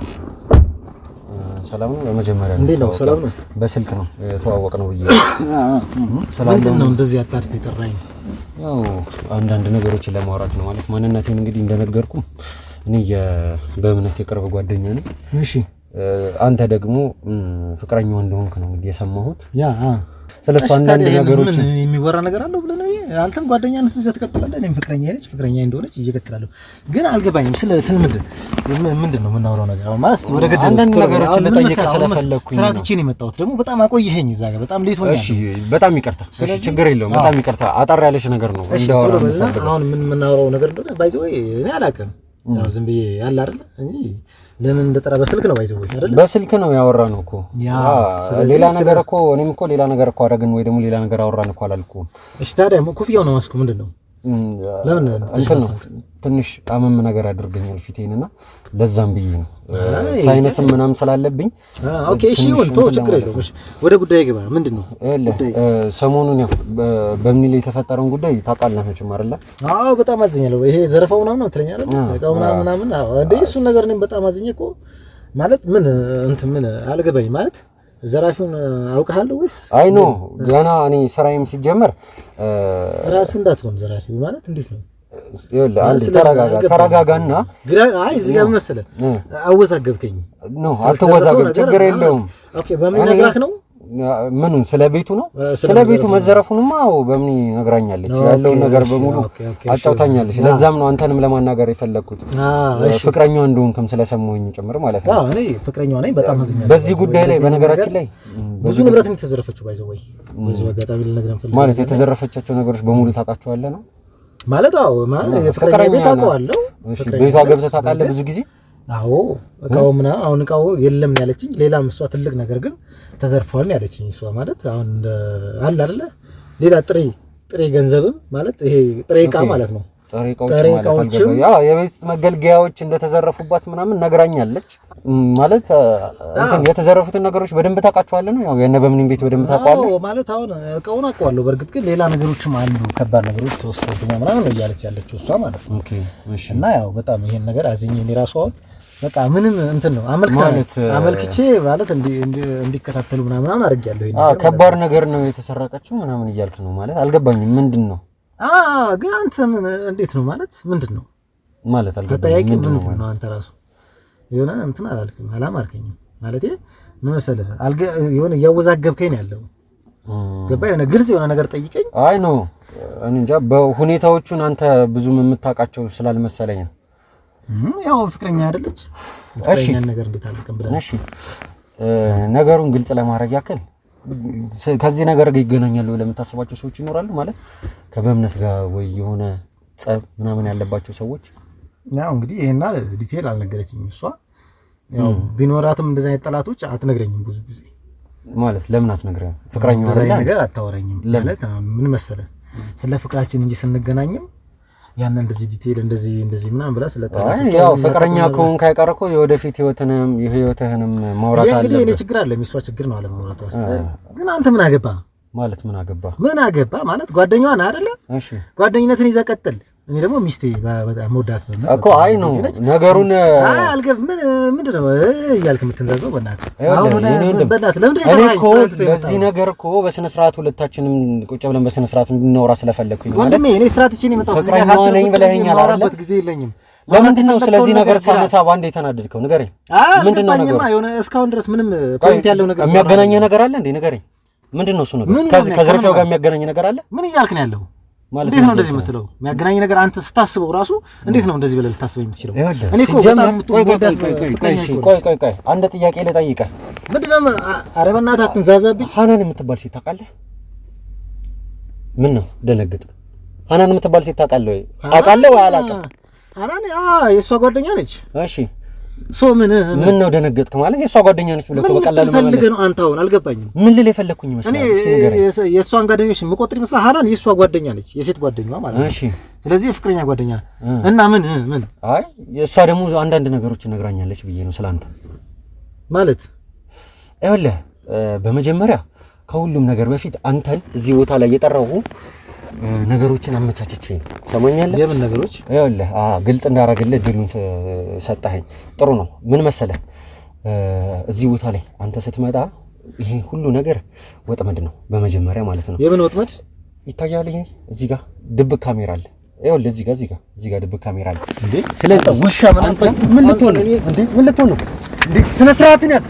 ሰላም ነው። በመጀመሪያ እንዴት ነው? ሰላም ነው። በስልክ ነው የተዋወቅ ነው ብዬ ምንድነው እንደዚህ አጣርፈ የጠራኝ? ያው አንዳንድ ነገሮችን ለማውራት ነው ማለት ማንነቴን እንግዲህ እንደነገርኩ እኔ በእምነት የቅርብ ጓደኛ ነኝ። እሺ አንተ ደግሞ ፍቅረኛው እንደሆንክ ነው እንግዲህ የሰማሁት። ያ ስለሱ አንዳንድ ነገሮች ምን የሚወራ ነገር አለው ብለህ ነው? አንተም ጓደኛ ነህ ስለዚህ ትቀጥላለህ። እኔም ፍቅረኛ ነች ፍቅረኛ እንደሆነች እየቀጥላለሁ። ግን አልገባኝም። ስለ ምንድነው የምናወራው ነገር? አሁን ማለት ወደ ገደል አንዳንድ ነገሮችን ልጠይቅህ ስለፈለኩኝ ስራ ትቼ ነው የመጣሁት። ደግሞ በጣም አቆየኸኝ እዛ ጋር በጣም ሌት ሆኛል። እሺ በጣም ይቅርታ። እሺ ችግር የለውም። በጣም ይቅርታ። አጠር ያለሽ ነገር ነው እንዳወራ ነው። አሁን ምን የምናወራው ነገር እንደሆነ ባይዘው እኔ አላውቅም። ያው ዝም ብዬ ያለ አይደል እንጂ ለምን እንደጠራ በስልክ ነው ባይዘው አይደል? በስልክ ነው ያወራነው እኮ። ሌላ ነገር እኮ እኔም እኮ ሌላ ነገር እኮ አደረግን ወይ ደግሞ ሌላ ነገር አወራን እኮ አላልኩም። እሺ ታዲያ ኮፍያው ነው ማስኩ ምንድነው? ለምን ትንሽ አመም ነገር አድርገኛል ፊቴንና ለዛም ብዬ ነው ሳይነስም ምናምን ስላለብኝ። ኦኬ እሺ ይሁን ተው ችግር የለውም። እሺ ወደ ጉዳይ ግባ። ምንድነው? ሰሞኑን ያው በምን ላይ የተፈጠረውን ጉዳይ ታውቃለህ መቼም አይደለ? አዎ በጣም አዝኛለሁ። ይሄ ዘረፋው ምናምን ነው ትለኛ አይደል? እቃው ምናምን እንዴ እሱን ነገር እኔም በጣም አዝኜ እኮ ማለት ምን አልገባኝ ማለት ዘራፊውን አውቀሃለሁ ወይስ? አይ ኖ ገና እኔ ስራዬም ሲጀመር ራስ እንዳትሆን ዘራፊው ማለት እንዴት ነው? ይኸውልህ አንዴ ተረጋጋና አይ እዚህ ጋር መሰለህ አወዛገብከኝ። ኖ አልተወዛገብም፣ ችግር የለውም። ኦኬ በምን ነግራክ ነው? ምኑን? ስለ ቤቱ ነው? ስለ ቤቱ መዘረፉንማ በምን ነግራኛለች። ያለውን ነገር በሙሉ አጫውታኛለች። ለዛም ነው አንተንም ለማናገር የፈለኩት ፍቅረኛው እንደሆንክም ስለሰማሁኝ ጭምር ማለት ነው። አዎ እኔ ፍቅረኛው ነኝ። በጣም አዝኛለሁ በዚህ ጉዳይ ላይ። በነገራችን ላይ ብዙ ንብረት ነው የተዘረፈችው ባይዘው ወይ ብዙ አጋጣሚ ልነግርህ ፈልጌ ማለት የተዘረፈቻቸው ነገሮች በሙሉ ታውቃቸዋለህ ነው ማለት? አዎ ማለት የፍቅረኛ ቤት አውቀዋለሁ። እሺ ቤቷ ገብተህ ታውቃለህ ብዙ ጊዜ? አዎ እቃው አሁን እቃው የለም ያለችኝ። ሌላም እሷ ትልቅ ነገር ግን ተዘርፏል ያለችኝ እሷ ማለት አሁን አለ አይደለ ሌላ ጥሬ ገንዘብም ማለት ይሄ ጥሬ እቃ ማለት ነው። ጥሬ እቃዎች ያው የቤት መገልገያዎች እንደተዘረፉባት ምናምን ነግራኛለች። ማለት እንትን የተዘረፉትን ነገሮች በደንብ ታውቃቸዋለህ ነው? ያው የነ በምንም ቤት በደንብ ታውቃለህ? አዎ ማለት አሁን እቃውን አውቀዋለሁ። በእርግጥ ግን ሌላ ነገሮችም አሉ ከባድ ነገሮች ተወስደውብኛል ምናምን ነው እያለች ያለችው እሷ ማለት ነው። ኦኬ እሺ። እና ያው በጣም ይሄን ነገር አዝኜ እኔ ራሱ አሁን በቃ ምንም እንትን ነው አመልክቼ ማለት እንዲከታተሉ ምናምን አድርጌያለሁ። ይሄን ከባድ ነገር ነው የተሰረቀችው ምናምን እያልክ ነው ማለት? አልገባኝም። ምንድን ነው ግን አንተ እንዴት ነው ማለት ምንድን ነው ማለት? አልገባኝም። ምንድን ነው አንተ ራሱ የሆነ እንትን አላልክም፣ አላማርከኝም ማለት ምን መሰለህ የሆነ እያወዛገብከኝ ነው ያለው። ገባህ? የሆነ ግልጽ የሆነ ነገር ጠይቀኝ። አይ ኖ እኔ እንጃ በሁኔታዎቹን አንተ ብዙም የምታውቃቸው ስላልመሰለኝ ነው። ያው ፍቅረኛ አይደለች? ፍቅረኛ ነገር እንዴት አልከም ብለህ? እሺ ነገሩን ግልጽ ለማድረግ ያክል ከዚህ ነገር ጋር ይገናኛሉ ለምታስባቸው ሰዎች ይኖራሉ ማለት ከበእምነት ጋር ወይ የሆነ ጸብ ምናምን ያለባቸው ሰዎች? ያው እንግዲህ ይሄና ዲቴል አልነገረችኝም እሷ። ያው ቢኖራትም እንደዚህ አይነት ጠላቶች አትነግረኝም ብዙ ጊዜ ማለት ለምን አትነግረኝም? ፍቅረኛው እንደዚህ ነገር አታወራኝም ማለት ምን መሰለህ ስለ ፍቅራችን እንጂ ስንገናኝም ያን እንደዚህ ዲቴል እንደዚህ ምናምን ብላ ስለ ጠላቶች ያው ፍቅረኛ ከሆንክ አይቀርኮ የወደፊት ህይወትህንም ማውራት አለ። እንግዲህ እኔ ችግር አለ የሚሷ ችግር ነው አለ ማውራቷ። ግን አንተ ምን አገባ ማለት ምን አገባ ማለት ጓደኛዋ ነህ አይደለ? እሺ ጓደኝነትን ይዘህ ቀጥል። እኔ ደግሞ ሚስቴ በጣም ወዳት ነው እኮ አይ ነው ነገሩን አልገብ ምንድነው እያልክ የምትንዛዘው በእናትህ አሁን በእናትህ ለምንድን ነው እኮ ለዚህ ነገር እኮ በስነ ስርዓት ሁለታችንም ቁጭ ብለን በስነ ስርዓት እንድናወራ ስለፈለኩኝ ማለት ወንድሜ እኔ ስርዓት እቺ ነው የመጣው ስለዚህ ብለኸኛል አይደል ጊዜ የለኝም ለምንድን ነው ስለዚህ ነገር ሳነሳ ባንዴ የተናደድከው ንገረኝ ምንድነው ነገር የሆነ እስካሁን ድረስ ምንም ፖይንት ያለው ነገር የሚያገናኘ ነገር አለ እንዴ ንገረኝ ምንድነው እሱ ነገር ከዘርፊያው ጋር የሚያገናኝ ነገር አለ ምን እያልክ ነው ያለው እንዴት ነው እንደዚህ የምትለው የሚያገናኝ ነገር አንተ ስታስበው ራሱ እንዴት ነው እንደዚህ ብለህ ልታስበኝ የምትችለው እኔ እኮ በጣም ቆይ አንድ ጥያቄ ልጠይቅህ ምንድነው ኧረ በእናትህ አትንዛዛብኝ ሐናን የምትባል ሴት ታውቃለህ ምን ነው ደነገጥክ ሐናን የምትባል ሴት ታውቃለህ ወይ አውቃለሁ ወይ አላውቅም ሐናን የእሷ ጓደኛ ነች እሺ ሶ ምን ነው ደነገጥክ ማለት የሷ ጓደኛ ነች ብለህ በቀላሉ ማለት ፈልገህ ነው አንተ አሁን አልገባኝም ምን ልል የፈለኩኝ ይመስላል እኔ የሷን ጓደኞች መቆጥር ይመስላል ሐናን የሷ ጓደኛ ነች የሴት ጓደኛዋ ማለት ነው እሺ ስለዚህ የፍቅረኛ ጓደኛ እና ምን አይ የሷ ደግሞ አንዳንድ ነገሮች ነግራኛለች ብዬ ነው ስላንተ ማለት አይወለ በመጀመሪያ ከሁሉም ነገር በፊት አንተን እዚህ ቦታ ላይ የጠራው ነገሮችን አመቻችቼ ነው ሰማኛለህ የምን ነገሮች አይወለ ግልጽ እንዳደረግልህ ድሉን ሰጣኸኝ ጥሩ ነው ምን መሰለህ እዚህ ቦታ ላይ አንተ ስትመጣ ይሄ ሁሉ ነገር ወጥመድ ነው በመጀመሪያ ማለት ነው የምን ወጥመድ ይታያል ይሄ እዚህ ጋር ድብቅ ካሜራ አለ አይወለ እዚህ ጋር ድብቅ ካሜራ አለ እንዴ ስለዚህ ውሻ ምን ልትሆን ነው እንዴ ስነ ስርዓትን ያዝ